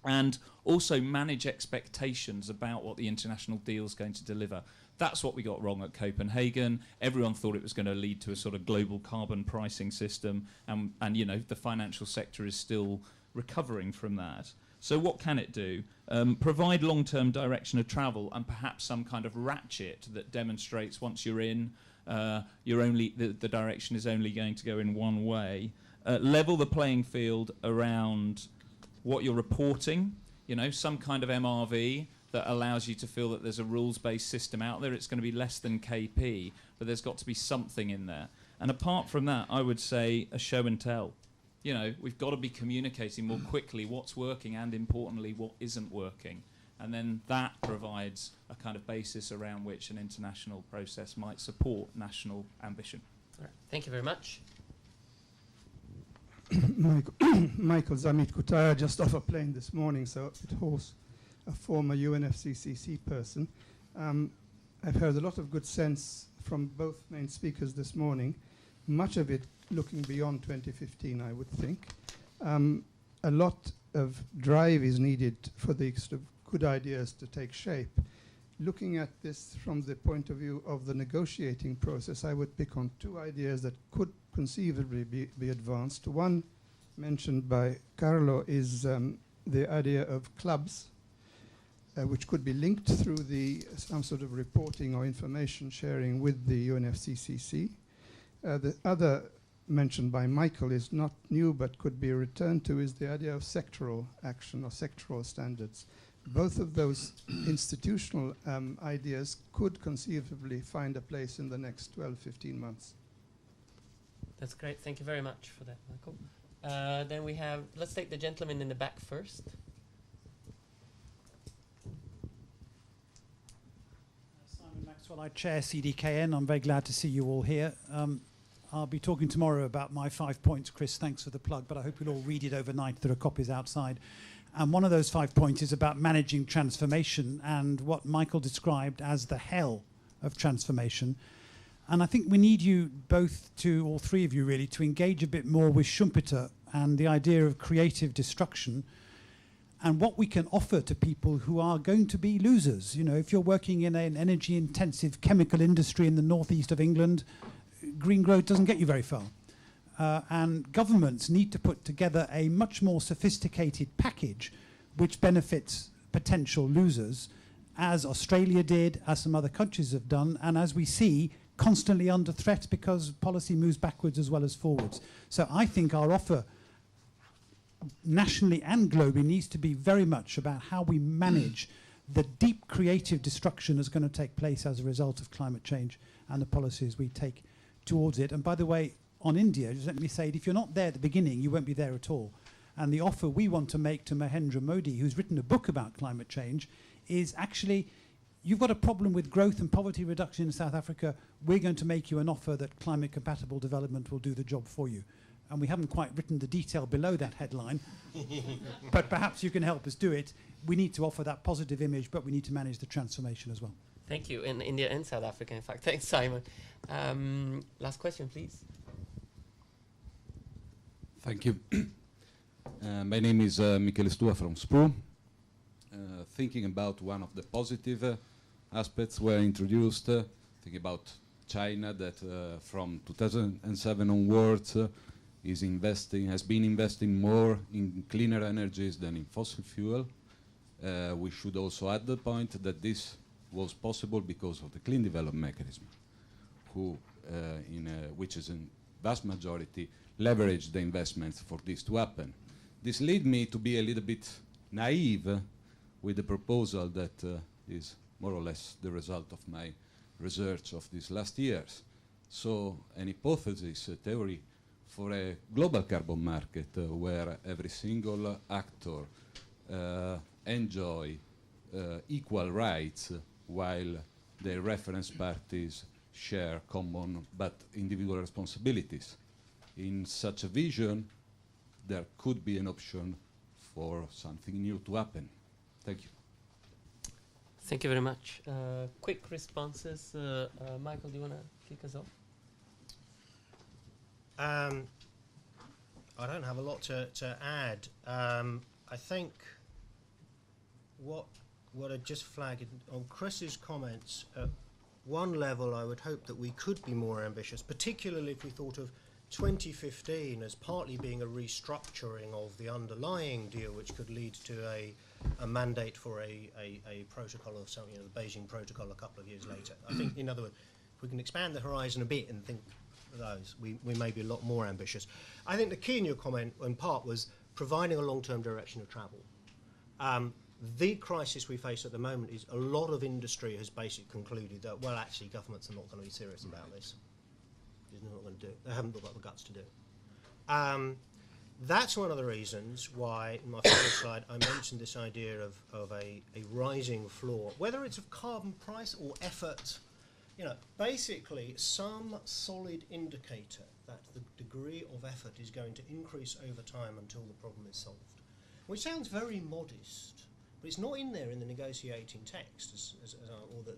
And also manage expectations about what the international deal is going to deliver. That's what we got wrong at Copenhagen. Everyone thought it was going to lead to a sort of global carbon pricing system, and you know, the financial sector is still recovering from that. So what can it do? Provide long-term direction of travel and perhaps some kind of ratchet that demonstrates once you're in, the direction is only going to go in one way. Level the playing field around what you're reporting, you know, some kind of MRV that allows you to feel that there's a rules-based system out there. It's going to be less than KP, but there's got to be something in there. And apart from that, I would say a show and tell. You know, we've got to be communicating more quickly what's working and, importantly, what isn't working. And then that provides a kind of basis around which an international process might support national ambition. All right. Thank you very much. Michael Zamit Kutaya, just off a plane this morning, so it holds a former UNFCCC person. I've heard a lot of good sense from both main speakers this morning, much of it looking beyond 2015, I would think. A lot of drive is needed for the sort of good ideas to take shape. Looking at this from the point of view of the negotiating process, I would pick on 2 ideas that could conceivably be advanced. One mentioned by Carlo is the idea of clubs, which could be linked through some sort of reporting or information sharing with the UNFCCC. The other mentioned by Michael is not new but could be returned to is the idea of sectoral action or sectoral standards. Both of those institutional ideas could conceivably find a place in the next 12-15 months. That's great. Thank you very much for that, Michael. Then we have, let's take the gentleman in the back first. Well, I chair CDKN. I'm very glad to see you all here. I'll be talking tomorrow about my 5 points. Chris, thanks for the plug, but I hope you'll all read it overnight. There are copies outside. And one of those 5 points is about managing transformation and what Michael described as the hell of transformation. And I think we need you both to, all three of you really, to engage a bit more with Schumpeter and the idea of creative destruction and what we can offer to people who are going to be losers. You know, if you're working in an energy-intensive chemical industry in the northeast of England, green growth doesn't get you very far. And governments need to put together a much more sophisticated package which benefits potential losers, as Australia did, as some other countries have done, and as we see, constantly under threat because policy moves backwards as well as forwards. So I think our offer nationally and globally needs to be very much about how we manage the deep creative destruction that's going to take place as a result of climate change and the policies we take towards it. And by the way, on India, just let me say, if you're not there at the beginning, you won't be there at all. And the offer we want to make to Mahendra Modi, who's written a book about climate change, is actually, you've got a problem with growth and poverty reduction in South Africa. We're going to make you an offer that climate-compatible development will do the job for you. And we haven't quite written the detail below that headline, but perhaps you can help us do it. We need to offer that positive image, but we need to manage the transformation as well. Thank you. In India and South Africa, in fact. Thanks, Simon. Last question, please. Thank you. My name is Michele Stua from SPRU. Thinking about one of the positive aspects were introduced, thinking about China that from 2007 onwards has been investing more in cleaner energies than in fossil fuel. We should also add the point that this was possible because of the clean development mechanism, which is in vast majority leveraged the investments for this to happen. This led me to be a little bit naive with the proposal that is more or less the result of my research of these last years. So an hypothesis, a theory for a global carbon market where every single actor enjoy equal rights while their reference parties share common but individual responsibilities. In such a vision, there could be an option for something new to happen. Thank you. Thank you very much. Quick responses. Michael, do you want to kick us off? I don't have a lot to add. I think what I'd just flag on Chris's comments, at one level I would hope that we could be more ambitious, particularly if we thought of 2015 as partly being a restructuring of the underlying deal, which could lead to a mandate for a protocol of something, the Beijing Protocol a couple of years later. I think, in other words, if we can expand the horizon a bit and think of those, we may be a lot more ambitious. I think the key in your comment, in part, was providing a long-term direction of travel. The crisis we face at the moment is a lot of industry has basically concluded that, well, actually, governments are not going to be serious about this. They're not going to do it. They haven't got the guts to do it. That's one of the reasons why, in my first slide, I mentioned this idea of a rising floor, whether it's of carbon price or effort. You know, basically some solid indicator that the degree of effort is going to increase over time until the problem is solved, which sounds very modest, but it's not in there in the negotiating text, or the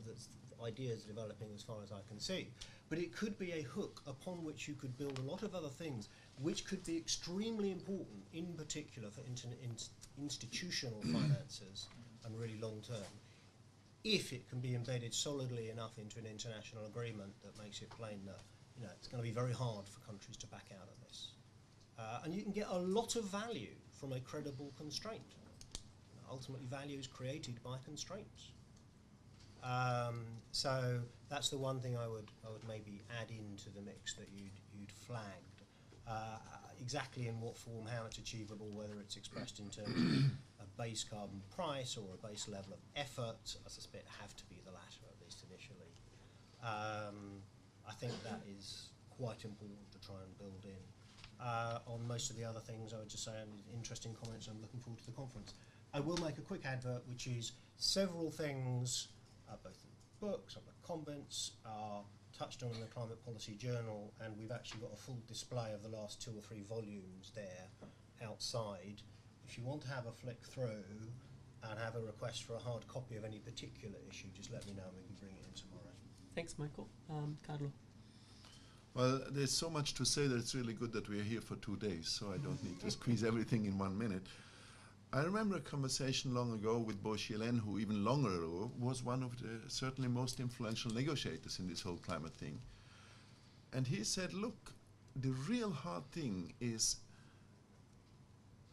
ideas developing as far as I can see. But it could be a hook upon which you could build a lot of other things, which could be extremely important, in particular for institutional finances and really long-term, if it can be embedded solidly enough into an international agreement that makes it plain that it's going to be very hard for countries to back out of this. And you can get a lot of value from a credible constraint. Ultimately, value is created by constraints. So that's the one thing I would maybe add into the mix that you'd flagged. Exactly in what form, how it's achievable, whether it's expressed in terms of a base carbon price or a base level of effort. I suspect have to be the latter, at least initially. I think that is quite important to try and build in. On most of the other things, I would just say interesting comments. I'm looking forward to the conference. I will make a quick advert, which is several things, both book, some of the comments are touched on in the Climate Policy Journal, and we've actually got a full display of the last 2 or 3 volumes there outside. If you want to have a flick through and have a request for a hard copy of any particular issue, just let me know and we can bring it in tomorrow. Thanks, Michael. Carlo. Well, there's so much to say that it's really good that we're here for 2 days, so I don't need to squeeze everything in 1 minute. I remember a conversation long ago with Bo Xielen, who even longer ago was one of the certainly most influential negotiators in this whole climate thing. And he said, look, the real hard thing is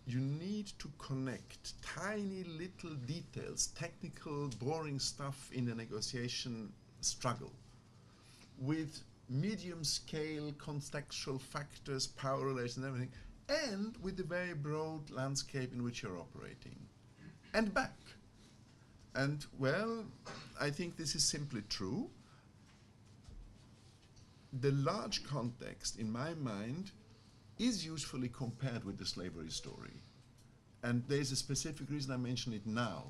you need to connect tiny little details, technical, boring stuff in a negotiation struggle with medium-scale contextual factors, power relations, and everything, and with the very broad landscape in which you're operating, and back. And, well, I think this is simply true. The large context, in my mind, is usefully compared with the slavery story. And there's a specific reason I mention it now.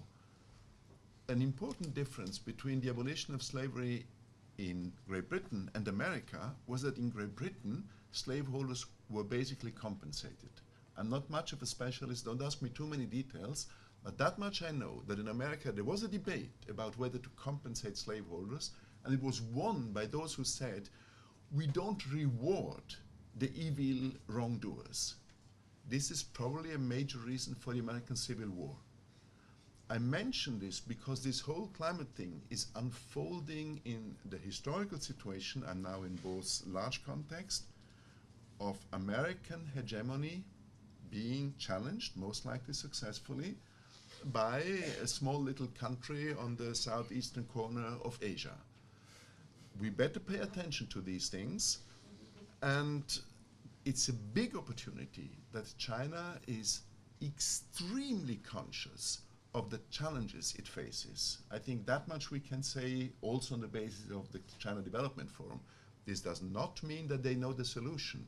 An important difference between the abolition of slavery in Great Britain and America was that in Great Britain, slaveholders were basically compensated. I'm not much of a specialist, don't ask me too many details, but that much I know, that in America there was a debate about whether to compensate slaveholders, and it was won by those who said, we don't reward the evil wrongdoers. This is probably a major reason for the American Civil War. I mention this because this whole climate thing is unfolding in the historical situation, and now in both large context, of American hegemony being challenged, most likely successfully, by a small little country on the southeastern corner of Asia. We better pay attention to these things, and it's a big opportunity that China is extremely conscious of the challenges it faces. I think that much we can say also on the basis of the China Development Forum. This does not mean that they know the solution.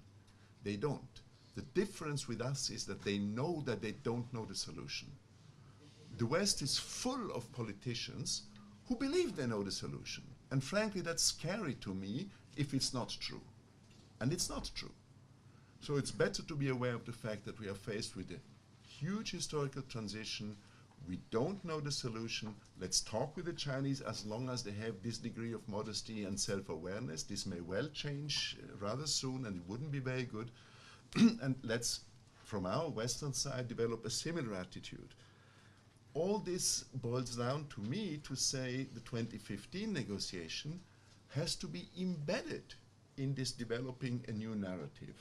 They don't. The difference with us is that they know that they don't know the solution. The West is full of politicians who believe they know the solution. And frankly, that's scary to me if it's not true. And it's not true. So it's better to be aware of the fact that we are faced with a huge historical transition. We don't know the solution. Let's talk with the Chinese as long as they have this degree of modesty and self-awareness. This may well change rather soon, and it wouldn't be very good. And let's, from our Western side, develop a similar attitude. All this boils down to me to say the 2015 negotiation has to be embedded in this developing a new narrative.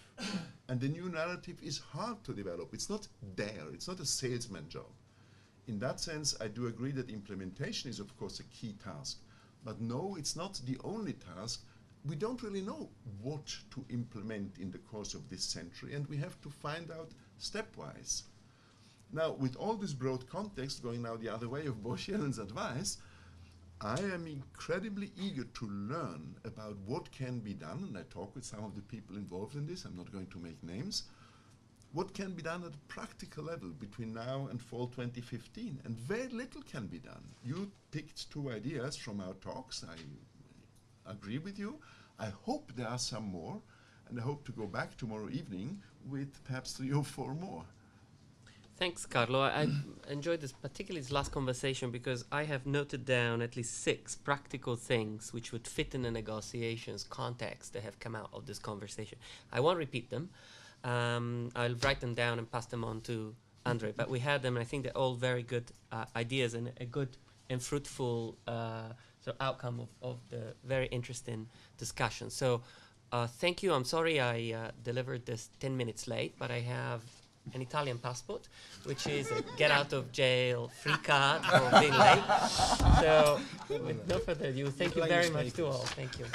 And the new narrative is hard to develop. It's not there. It's not a salesman job. In that sense, I do agree that implementation is, of course, a key task. But no, it's not the only task. We don't really know what to implement in the course of this century, and we have to find out stepwise. Now, with all this broad context, going now the other way of Bo Xielen's advice, I am incredibly eager to learn about what can be done, and I talk with some of the people involved in this, I'm not going to make names, what can be done at a practical level between now and fall 2015, and very little can be done. You picked 2 ideas from our talks, I agree with you. I hope there are some more, and I hope to go back tomorrow evening with perhaps 3 or 4 more. Thanks, Carlo. I enjoyed this, particularly this last conversation, because I have noted down at least 6 practical things which would fit in the negotiations context that have come out of this conversation. I won't repeat them. I'll write them down and pass them on to Andre, but we had them, and I think they're all very good ideas and a good and fruitful sort of outcome of the very interesting discussion. So thank you. I'm sorry I delivered this 10 minutes late, but I have an Italian passport, which is a get out of jail free card for being late. So with no further ado, thank you very much to all. Thank you.